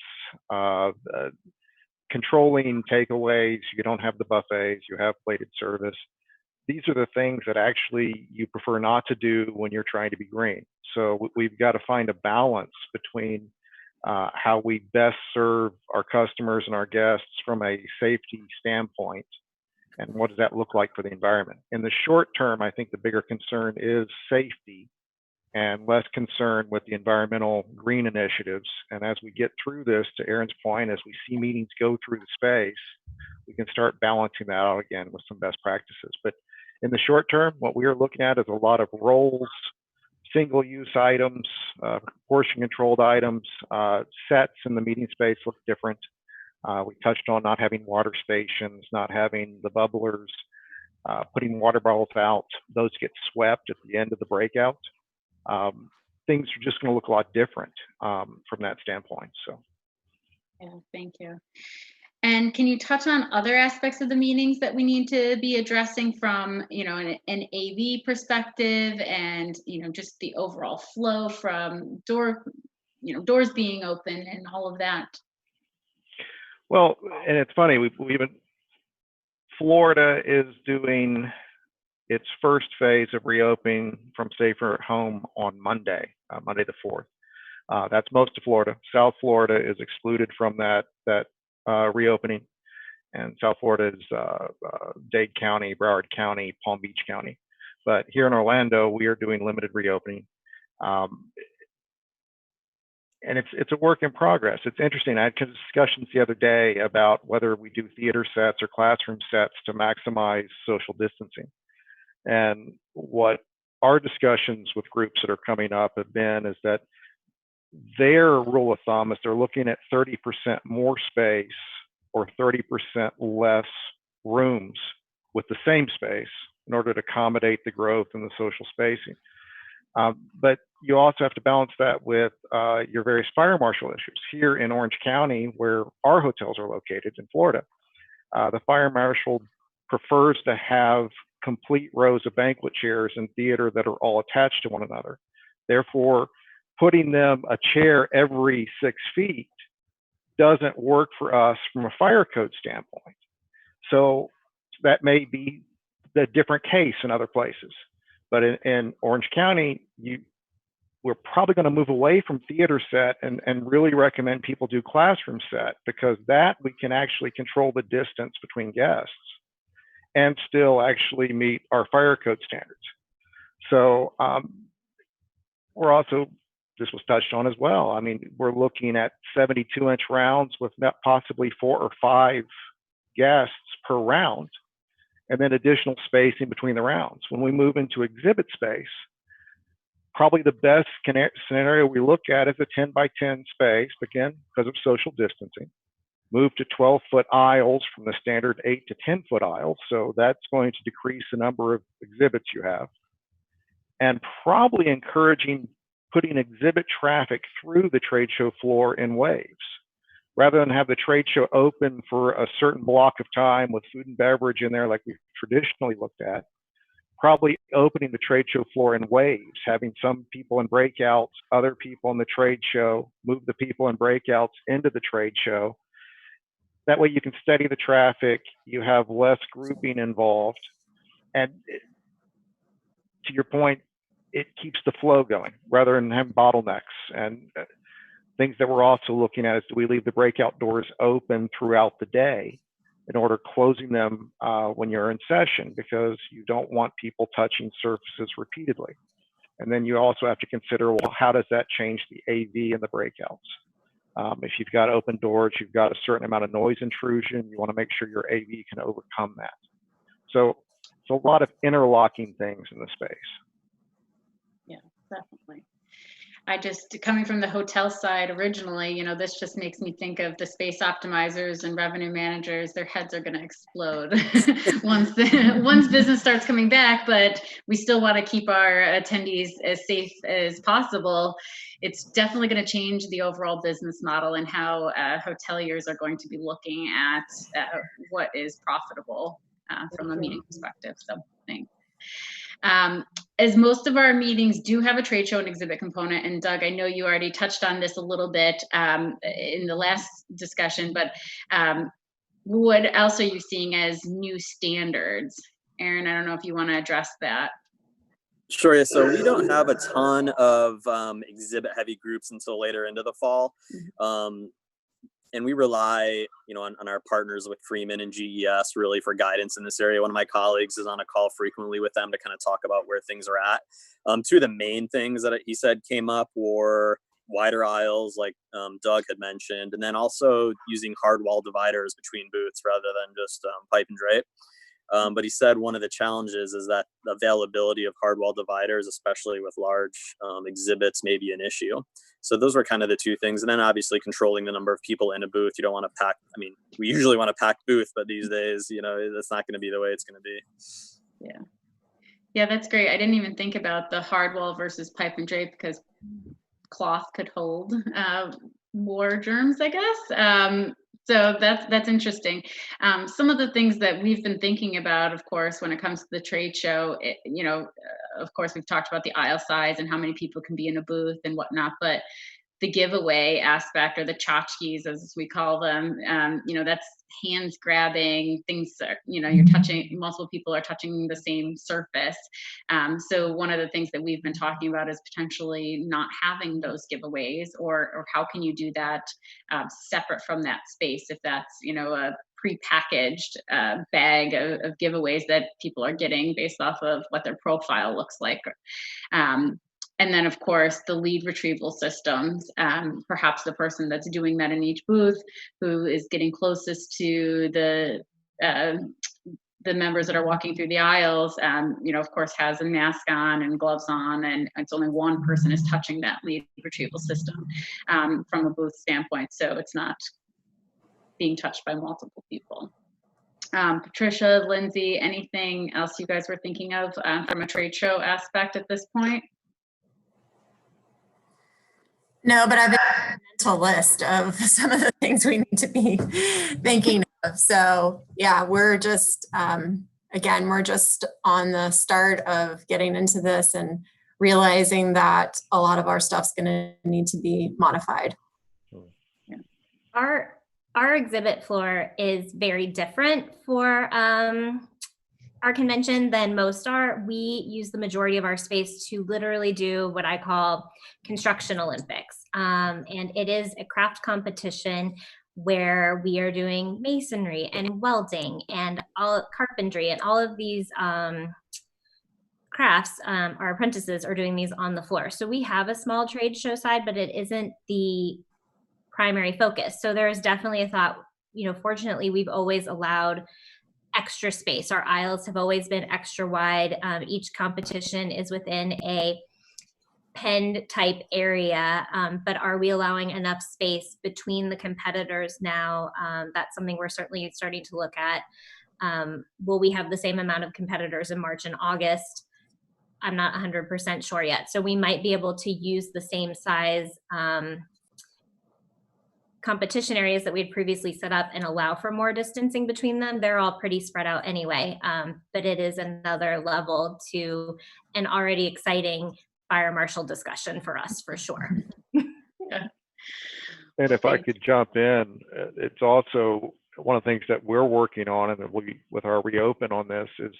controlling takeaways. You don't have the buffets, you have plated service. These are the things that actually you prefer not to do when you're trying to be green. So we've got to find a balance between how we best serve our customers and our guests from a safety standpoint, and what does that look like for the environment. In the short term, I think the bigger concern is safety and less concern with the environmental green initiatives. And as we get through this, to Erin's point, as we see meetings go through the space, we can start balancing that out again with some best practices. But in the short term, what we are looking at is a lot of rolls, single-use items, portion-controlled items. Sets in the meeting space look different. We touched on not having water stations, not having the bubblers, putting water bottles out. Those get swept at the end of the breakout. Things are just going to look a lot different from that standpoint. So, yeah, thank you. And can you touch on other aspects of the meetings that we need to be addressing from, an AV perspective, and, just the overall flow from doors being open and all of that? Well, and it's funny, Florida is doing its first phase of reopening from Safer at Home on Monday, Monday the 4th. That's most of Florida. South Florida is excluded from that reopening, and South Florida is Dade County, Broward County, Palm Beach County. But here in Orlando, we are doing limited reopening, and it's a work in progress. It's interesting. I had discussions the other day about whether we do theater sets or classroom sets to maximize social distancing. And what our discussions with groups that are coming up have been is that their rule of thumb is they're looking at 30% more space or 30% less rooms with the same space in order to accommodate the growth in the social spacing. But you also have to balance that with your various fire marshal issues. Here in Orange County, where our hotels are located in Florida, the fire marshal prefers to have complete rows of banquet chairs in theater that are all attached to one another. Therefore, putting them a chair every 6 feet doesn't work for us from a fire code standpoint. So that may be the different case in other places. But in Orange County, we're probably going to move away from theater set and really recommend people do classroom set, because that we can actually control the distance between guests and still actually meet our fire code standards. So we're also, this was touched on as well. I mean, we're looking at 72-inch rounds with possibly 4 or 5 guests per round, and then additional spacing between the rounds. When we move into exhibit space, probably the best scenario we look at is a 10 by 10 space, again, because of social distancing. Move to 12-foot aisles from the standard 8 to 10-foot aisles. So that's going to decrease the number of exhibits you have. And probably encouraging putting exhibit traffic through the trade show floor in waves. Rather than have the trade show open for a certain block of time with food and beverage in there like we've traditionally looked at, probably opening the trade show floor in waves, having some people in breakouts, other people in the trade show, move the people in breakouts into the trade show. That way you can steady the traffic, you have less grouping involved, and to your point, it keeps the flow going rather than having bottlenecks. And things that we're also looking at is, do we leave the breakout doors open throughout the day in order closing them when you're in session, because you don't want people touching surfaces repeatedly. And then you also have to consider, well, how does that change the AV in the breakouts? If you've got open doors, you've got a certain amount of noise intrusion, you want to make sure your AV can overcome that. So it's a lot of interlocking things in the space. Yeah, definitely. I just, coming from the hotel side originally, you know, this just makes me think of the space optimizers and revenue managers. Their heads are going to explode once business starts coming back, but we still want to keep our attendees as safe as possible. It's definitely going to change the overall business model and how hoteliers are going to be looking at what is profitable from a meeting perspective. So thanks. As most of our meetings do have a trade show and exhibit component, and Doug, I know you already touched on this a little bit in the last discussion, but what else are you seeing as new standards? Aaron, I don't know if you want to address that. Sure. Yeah. So we don't have a ton of exhibit heavy groups until later into the fall. And we rely, you know, on our partners with Freeman and GES really for guidance in this area. One of my colleagues is on a call frequently with them to kind of talk about where things are at. Two of the main things that he said came up were wider aisles, like Doug had mentioned, and then also using hard wall dividers between booths rather than just pipe and drape. But he said one of the challenges is that the availability of hard wall dividers, especially with large exhibits, may be an issue. So those were kind of the two things. And then obviously controlling the number of people in a booth. You don't want to pack, I mean, we usually want to pack booth, but these days, you know, that's not going to be the way it's going to be. Yeah. Yeah, that's great. I didn't even think about the hard wall versus pipe and drape, because cloth could hold more germs, I guess. So that's interesting. Some of the things that we've been thinking about, of course, when it comes to the trade show, you know, of course, we've talked about the aisle size and how many people can be in a booth and whatnot, but the giveaway aspect, or the tchotchkes as we call them, you know, that's hands grabbing things, you know, you're touching, multiple people are touching the same surface. So one of the things that we've been talking about is potentially not having those giveaways, or how can you do that separate from that space, if that's, you know, a prepackaged bag of giveaways that people are getting based off of what their profile looks like. And then, of course, the lead retrieval systems, perhaps the person that's doing that in each booth, who is getting closest to the members that are walking through the aisles, you know, of course, has a mask on and gloves on, and it's only one person is touching that lead retrieval system from a booth standpoint. So it's not being touched by multiple people. Patricia, Lindsay, anything else you guys were thinking of from a trade show aspect at this point? No, but I've got a mental list of some of the things we need to be thinking of. So yeah, we're just again, we're just on the start of getting into this and realizing that a lot of our stuff's going to need to be modified. Our exhibit floor is very different for our convention than most are. We use the majority of our space to literally do what I call Construction Olympics. And it is a craft competition where we are doing masonry and welding and carpentry and all of these crafts. Our apprentices are doing these on the floor. So we have a small trade show side, but it isn't the primary focus. So there is definitely a thought, fortunately, we've always allowed extra space. Our aisles have always been extra wide. Each competition is within a penned type area, but are we allowing enough space between the competitors now? That's something we're certainly starting to look at. Will we have the same amount of competitors in March and August? I'm not 100% sure yet. So we might be able to use the same size competition areas that we had previously set up and allow for more distancing between them. They're all pretty spread out anyway, but it is another level to an already exciting fire marshal discussion for us, for sure. And if I could jump in, it's also one of the things that we're working on, and with our reopen on this, is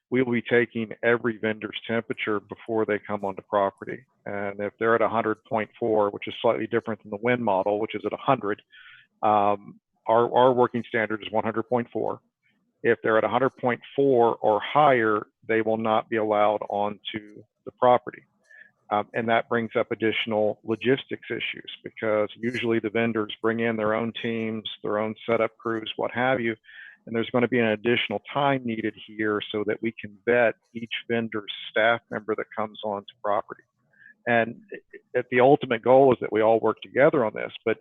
we will be taking every vendor's temperature before they come onto property. And if they're at 100.4, which is slightly different than the wind model, which is at 100, our working standard is 100.4. If they're at 100.4 or higher, they will not be allowed onto the property. And that brings up additional logistics issues, because usually the vendors bring in their own teams, their own setup crews, what have you. And there's going to be an additional time needed here so that we can vet each vendor's staff member that comes onto property. And the ultimate goal is that we all work together on this, but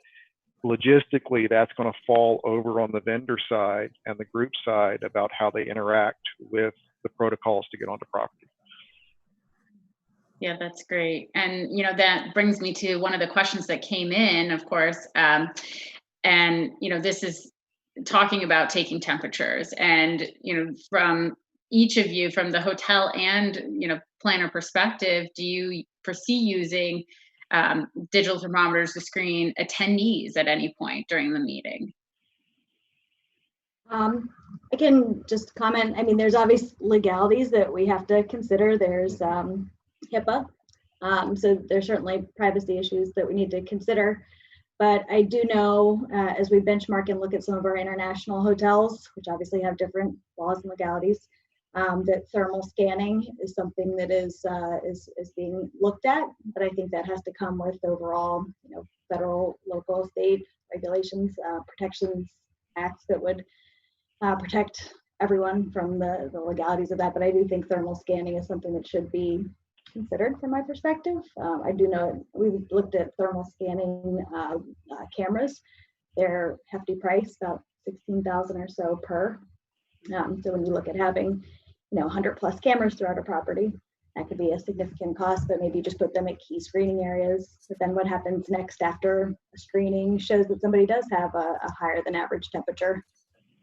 logistically, that's going to fall over on the vendor side and the group side about how they interact with the protocols to get onto property. Yeah, that's great. And, that brings me to one of the questions that came in, of course. And, this is talking about taking temperatures, and, from each of you, from the hotel and, planner perspective, do you foresee using digital thermometers to screen attendees at any point during the meeting? I can just comment. I mean, there's obvious legalities that we have to consider. There's HIPAA. So there's certainly privacy issues that we need to consider. But I do know, as we benchmark and look at some of our international hotels, which obviously have different laws and legalities, that thermal scanning is something that is being looked at. But I think that has to come with overall, federal, local, state regulations, protections acts that would protect everyone from the legalities of that. But I do think thermal scanning is something that should be considered from my perspective. I do know we've looked at thermal scanning cameras. They're hefty price, about $16,000 or so per. So when you look at having, 100 plus cameras throughout a property, that could be a significant cost, but maybe just put them at key screening areas. But then what happens next after a screening shows that somebody does have a higher than average temperature?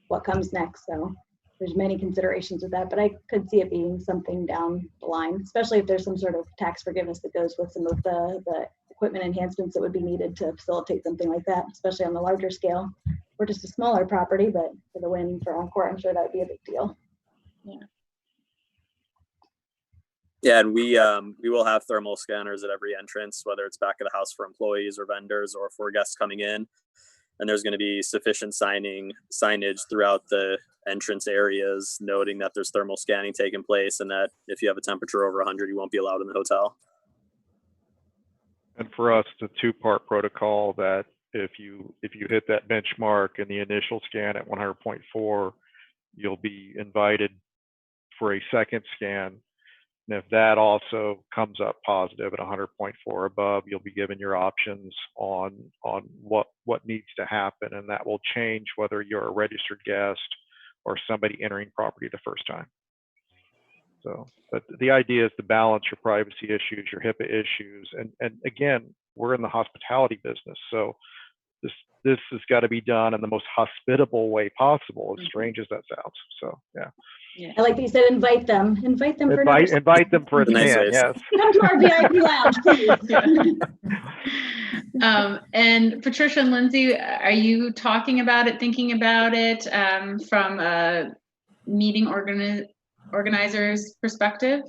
What comes next? So there's many considerations with that, but I could see it being something down the line, especially if there's some sort of tax forgiveness that goes with some of the equipment enhancements that would be needed to facilitate something like that, especially on the larger scale. Or just a smaller property, but for the win for Encore, I'm sure that would be a big deal. Yeah. Yeah, and we will have thermal scanners at every entrance, whether it's back of the house for employees or vendors or for guests coming in. And there's going to be sufficient signage throughout the entrance areas, noting that there's thermal scanning taking place, and that if you have a temperature over 100, you won't be allowed in the hotel. And for us, it's a two-part protocol that if you hit that benchmark in the initial scan at 100.4, you'll be invited for a second scan. And if that also comes up positive at 100.4 above, you'll be given your options on what needs to happen, and that will change whether you're a registered guest or somebody entering property the first time. So, but the idea is to balance your privacy issues, your HIPAA issues, and again, we're in the hospitality business, so this has got to be done in the most hospitable way possible, as strange as that sounds. So, yeah. I like that you said invite them. Invite them for Invite them for a Nice scan, ways. yes. Come to our VIP lounge, please. And Patricia and Lindsay, are you talking about it, thinking about it from a meeting organizer's perspective?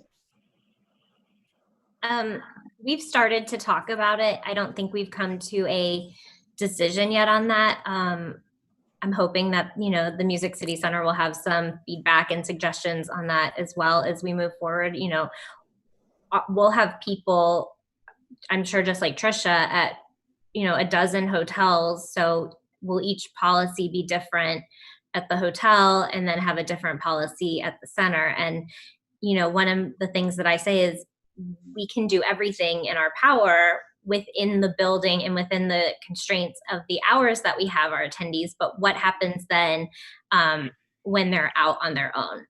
We've started to talk about it. I don't think we've come to a decision yet on that. I'm hoping that, you know, the Music City Center will have some feedback and suggestions on that as well as we move forward. You know, we'll have people, I'm sure, just like Trisha, at, you know, a dozen hotels. So will each policy be different at the hotel and then have a different policy at the center? And, you know, one of the things that I say is we can do everything in our power within the building and within the constraints of the hours that we have our attendees, but what happens then when they're out on their own?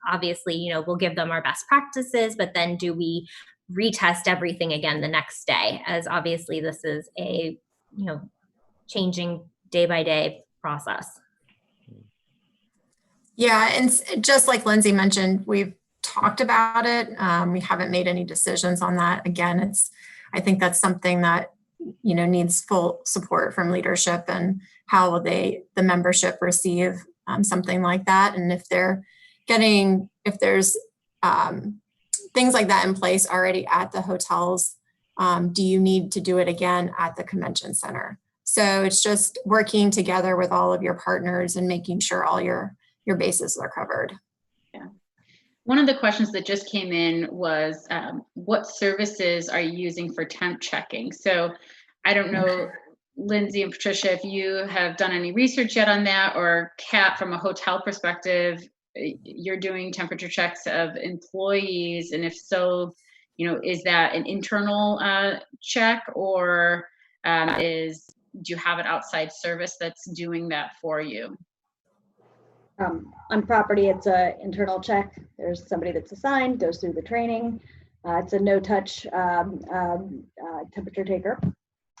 Obviously, you know, we'll give them our best practices, but then do we retest everything again the next day? As obviously this is a, you know, changing day by day process. Yeah, and just like Lindsay mentioned, we've talked about it. We haven't made any decisions on that. Again, I think that's something that, you know, needs full support from leadership, and how will the membership receive something like that. And if there's things like that in place already at the hotels, do you need to do it again at the convention center? So it's just working together with all of your partners and making sure all your bases are covered. Yeah. One of the questions that just came in was, what services are you using for temp checking? So I don't know, Lindsay and Patricia, if you have done any research yet on that, or Kat, from a hotel perspective, you're doing temperature checks of employees, and if so, you know, is that an internal check, or do you have an outside service that's doing that for you? On property, it's an internal check. There's somebody that's assigned, goes through the training. It's a no-touch temperature taker.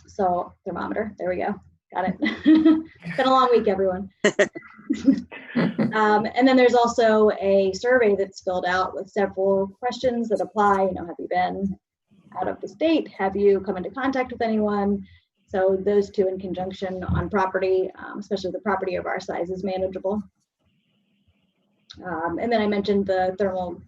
So thermometer, there we go. Got it. It's been a long week, everyone. And then there's also a survey that's filled out with several questions that apply. You know, have you been out of the state? Have you come into contact with anyone? So those two in conjunction on property, especially the property of our size, is manageable. And then I mentioned the thermal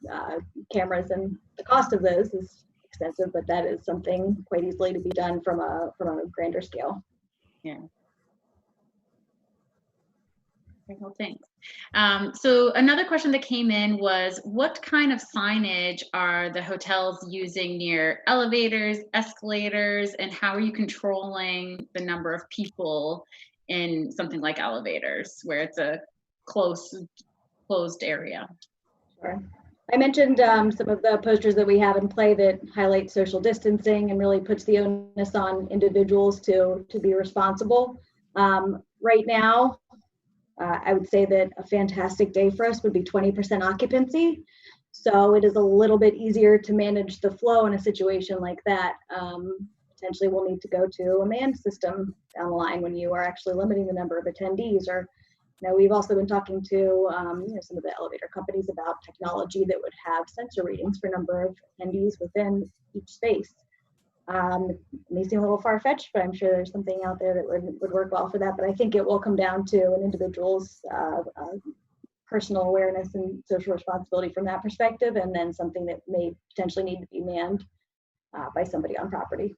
cameras, and the cost of those is extensive, but that is something quite easily to be done from a grander scale. Yeah. Okay, well, thanks. So another question that came in was, what kind of signage are the hotels using near elevators, escalators, and how are you controlling the number of people in something like elevators, where it's a closed area? Sure. I mentioned some of the posters that we have in play that highlight social distancing and really puts the onus on individuals to be responsible. Right now, I would say that a fantastic day for us would be 20% occupancy. So it is a little bit easier to manage the flow in a situation like that. Potentially we'll need to go to a manned system down the line when you are actually limiting the number of attendees. Or, you know, we've also been talking to you know, some of the elevator companies about technology that would have sensor readings for number of attendees within each space. It may seem a little far-fetched, but I'm sure there's something out there that would work well for that. But I think it will come down to an individual's personal awareness and social responsibility from that perspective, and then something that may potentially need to be manned by somebody on property.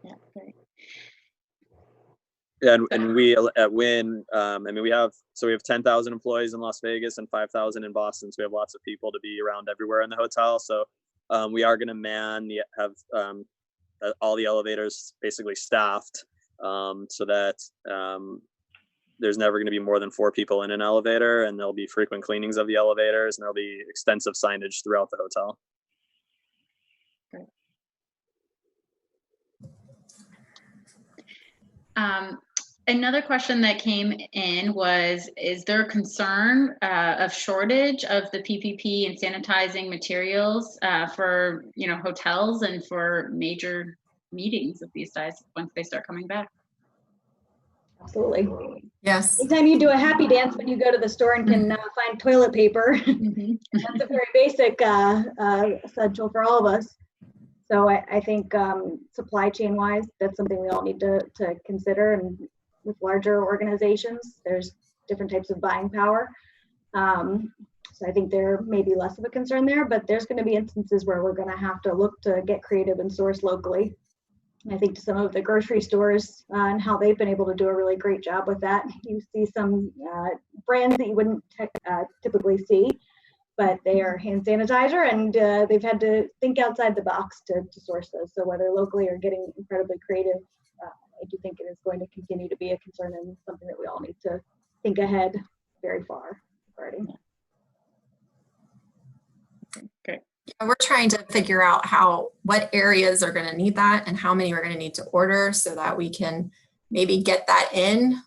Yeah, great. Yeah, and we at Wynn, I mean, we have 10,000 employees in Las Vegas and 5,000 in Boston. So we have lots of people to be around everywhere in the hotel. So we are going to have all the elevators basically staffed so that there's never going to be more than 4 people in an elevator, and there'll be frequent cleanings of the elevators, and there'll be extensive signage throughout the hotel. Great. Another question that came in was, is there a concern of shortage of the PPP and sanitizing materials for, you know, hotels and for major meetings of these size once they start coming back? Absolutely. Yes. Anytime you do a happy dance when you go to the store and can find toilet paper, that's a very basic essential for all of us. So I think supply chain wise, that's something we all need to consider. And with larger organizations, there's different types of buying power. So I think there may be less of a concern there, but there's going to be instances where we're going to have to look to get creative and source locally. I think to some of the grocery stores and how they've been able to do a really great job with that. You see some brands that you wouldn't typically see, but they are hand sanitizer, and they've had to think outside the box to source those. So whether locally or getting incredibly creative, I do think it is going to continue to be a concern and something that we all need to think ahead very far regarding. Okay. Yeah, we're trying to figure out what areas are going to need that and how many we're going to need to order so that we can maybe get that in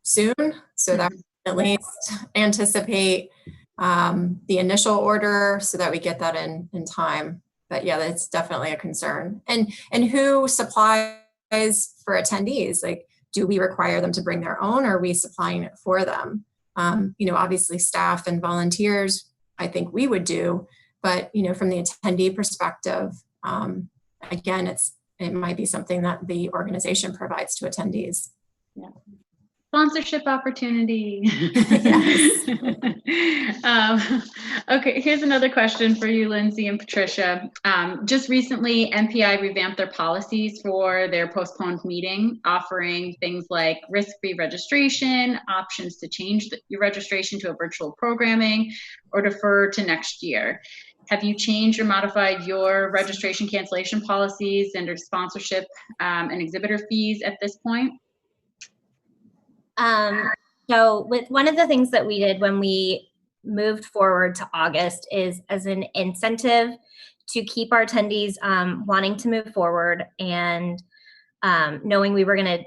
soon, so that we can at least anticipate the initial order so that we get that in time. But yeah, that's definitely a concern. And who supplies for attendees? Like, do we require them to bring their own, or are we supplying it for them? Obviously staff and volunteers, I think we would do, but from the attendee perspective, again, it might be something that the organization provides to attendees. Yeah. Sponsorship opportunity. Yes. Okay, here's another question for you, Lindsay and Patricia. Just recently, MPI revamped their policies for their postponed meeting, offering things like risk-free registration, options to change your registration to a virtual programming, or defer to next year. Have you changed or modified your registration cancellation policies and or sponsorship and exhibitor fees at this point? So with one of the things that we did when we moved forward to August is as an incentive to keep our attendees wanting to move forward and knowing we were going to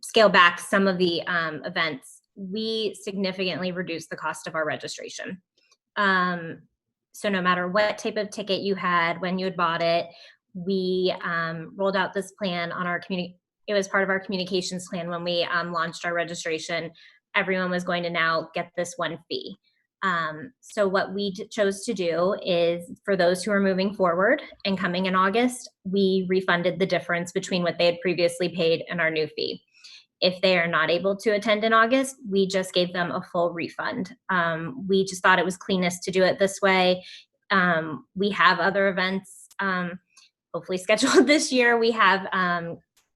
scale back some of the events, we significantly reduced the cost of our registration. So no matter what type of ticket you had when you had bought it, we rolled out this plan on our community. It was part of our communications plan when we launched our registration. Everyone was going to now get this one fee. So what we chose to do is, for those who are moving forward and coming in August, we refunded the difference between what they had previously paid and our new fee. If they are not able to attend in August, we just gave them a full refund. We just thought it was cleanest to do it this way. We have other events hopefully scheduled this year. We have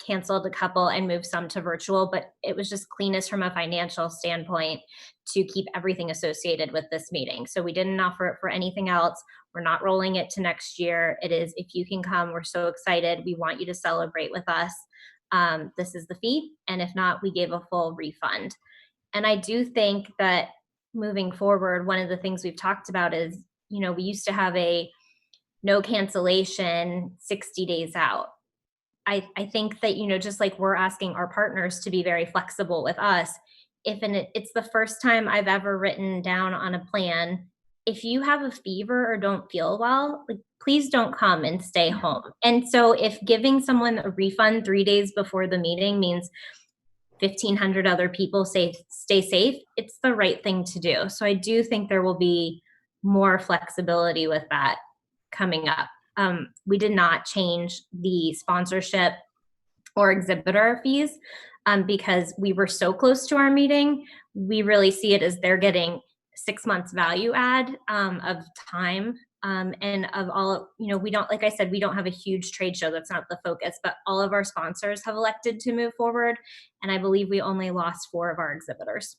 canceled a couple and moved some to virtual, but it was just cleanest from a financial standpoint to keep everything associated with this meeting. So we didn't offer it for anything else. We're not rolling it to next year. It is, if you can come, we're so excited. We want you to celebrate with us. This is the fee. And if not, we gave a full refund. And I do think that moving forward, one of the things we've talked about is, we used to have a no cancellation 60 days out. I think that, just like we're asking our partners to be very flexible with us, it's the first time I've ever written down on a plan, if you have a fever or don't feel well, please don't come and stay home. And so if giving someone a refund 3 days before the meeting means 1,500 other people stay safe, it's the right thing to do. So I do think there will be more flexibility with that coming up. We did not change the sponsorship or exhibitor fees because we were so close to our meeting. We really see it as they're getting 6 months value add of time and of all, we don't, like I said, we don't have a huge trade show. That's not the focus, but all of our sponsors have elected to move forward. And I believe we only lost 4 of our exhibitors.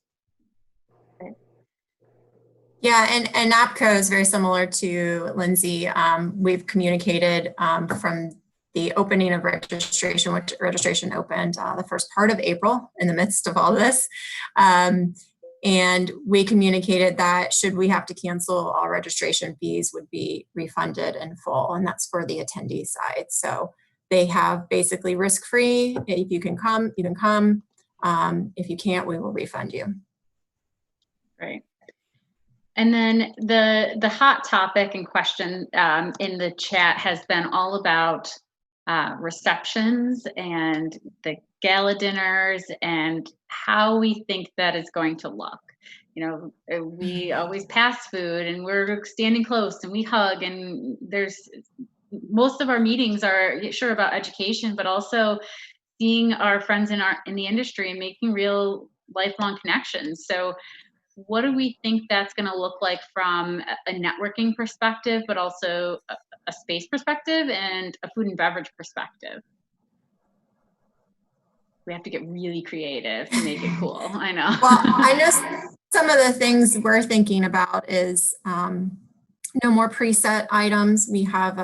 Yeah, and APCO is very similar to Lindsay. We've communicated from the opening of registration, which registration opened the first part of April in the midst of all this. And we communicated that should we have to cancel, all registration fees would be refunded in full, and that's for the attendee side. So they have basically risk-free. If you can come, you can come. If you can't, we will refund you. Right. And then the hot topic in question in the chat has been all about receptions and the gala dinners and how we think that is going to look. You know, we always pass food and we're standing close and we hug, and there's most of our meetings are sure about education, but also seeing our friends in the industry and making real lifelong connections. So what do we think that's going to look like from a networking perspective, but also a space perspective and a food and beverage perspective? We have to get really creative to make it cool. I know. Well, I know some of the things we're thinking about is no more preset items. We have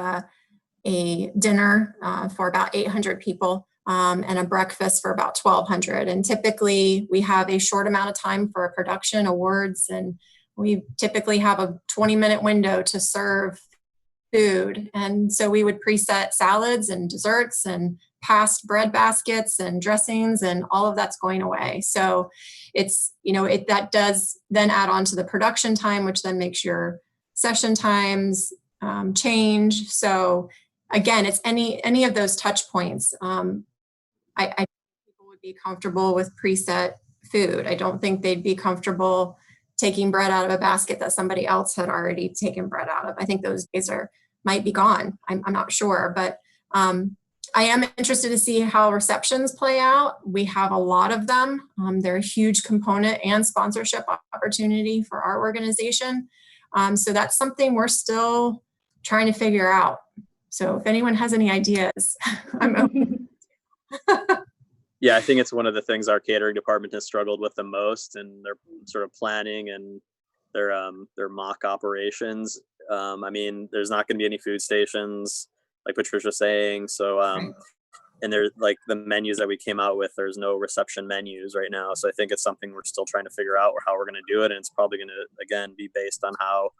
a dinner for about 800 people and a breakfast for about 1,200. And typically we have a short amount of time for production awards, and we typically have a 20-minute window to serve food. And so we would preset salads and desserts and past bread baskets and dressings, and all of that's going away. So it's, you know, that does then add on to the production time, which then makes your session times change. So again, it's any of those touch points. I think people would be comfortable with preset food. I don't think they'd be comfortable taking bread out of a basket that somebody else had already taken bread out of. I think those days might be gone. I'm not sure, but I am interested to see how receptions play out. We have a lot of them. They're a huge component and sponsorship opportunity for our organization. So that's something we're still trying to figure out. So if anyone has any ideas, I'm open. Yeah, I think it's one of the things our catering department has struggled with the most, and their sort of planning and their mock operations. I mean, there's not going to be any food stations, like Patricia was saying. So, and there's like the menus that we came out with, there's no reception menus right now. So I think it's something we're still trying to figure out how we're going to do it. And it's probably going to, again, be based on how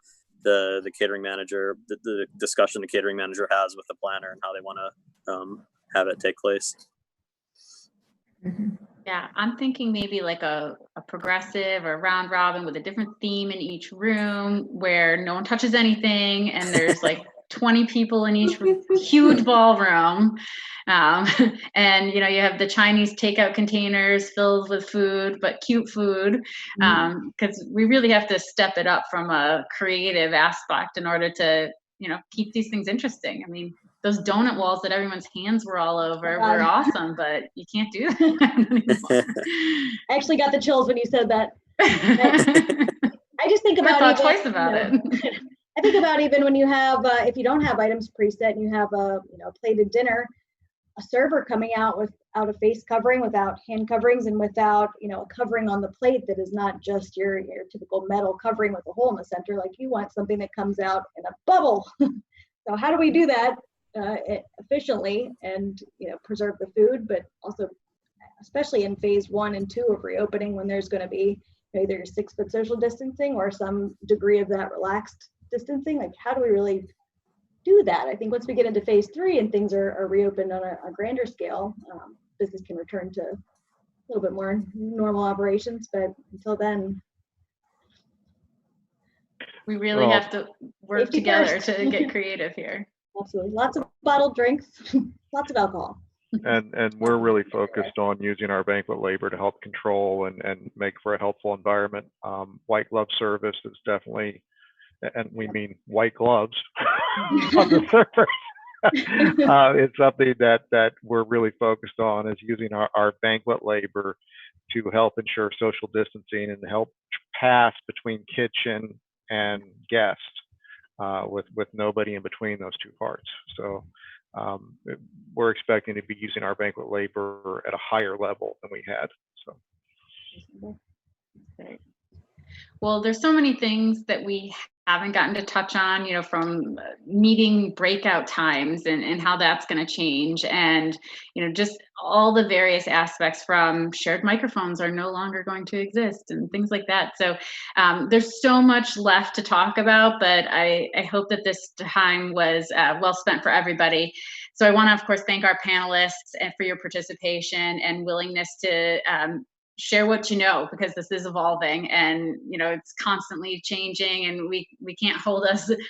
the catering manager, the discussion the catering manager has with the planner and how they want to have it take place. Yeah, I'm thinking maybe like a progressive or round robin with a different theme in each room where no one touches anything, and there's like 20 people in each huge ballroom. And you know, you have the Chinese takeout containers filled with food, but cute food, because we really have to step it up from a creative aspect in order to, you know, keep these things interesting. I mean, those donut walls that everyone's hands were all over were awesome, but you can't do that anymore. I actually got the chills when you said that. I just think about I thought twice about it. I think about even when you have, if you don't have items preset and you have a plated dinner, a server coming out without a face covering, without hand coverings, and without a covering on the plate that is not just your typical metal covering with a hole in the center. Like, you want something that comes out in a bubble. So how do we do that efficiently and preserve the food, but also, especially in phase 1 and 2 of reopening, when there's going to be either 6-foot social distancing or some degree of that relaxed distancing? Like, how do we really do that? I think once we get into phase 3 and things are reopened on a grander scale, business can return to a little bit more normal operations. But until then, we really have to work together to get creative here. Absolutely. Lots of bottled drinks, lots of alcohol. And we're really focused on using our banquet labor to help control and make for a helpful environment. White glove service is definitely, and we mean white gloves on the surface. It's something that we're really focused on, is using our banquet labor to help ensure social distancing and help pass between kitchen and guest with nobody in between those two parts. So we're expecting to be using our banquet labor at a higher level than we had. So. Great. Well, there's so many things that we haven't gotten to touch on, from meeting breakout times and how that's going to change, and just all the various aspects from shared microphones are no longer going to exist and things like that. So there's so much left to talk about, but I hope that this time was well spent for everybody. So I want to, of course, thank our panelists and for your participation and willingness to share what you know, because this is evolving and, you know, it's constantly changing, and we can't hold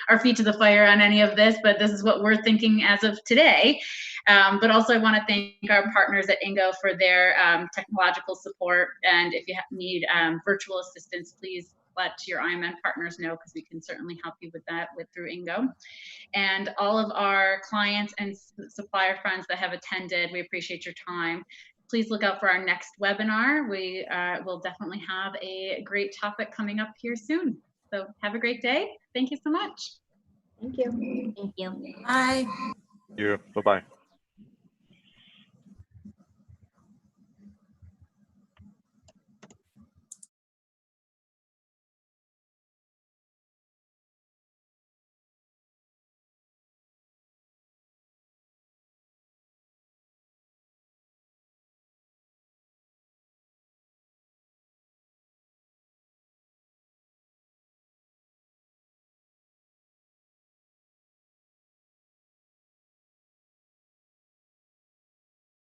our feet to the fire on any of this, but this is what we're thinking as of today. But also I want to thank our partners at Ingo for their technological support. And if you need virtual assistance, please let your IMN partners know, because we can certainly help you with that through Ingo. And all of our clients and supplier friends that have attended, we appreciate your time. Please look out for our next webinar. We will definitely have a great topic coming up here soon. So have a great day. Thank you so much. Thank you. Thank you. Bye. Bye-bye.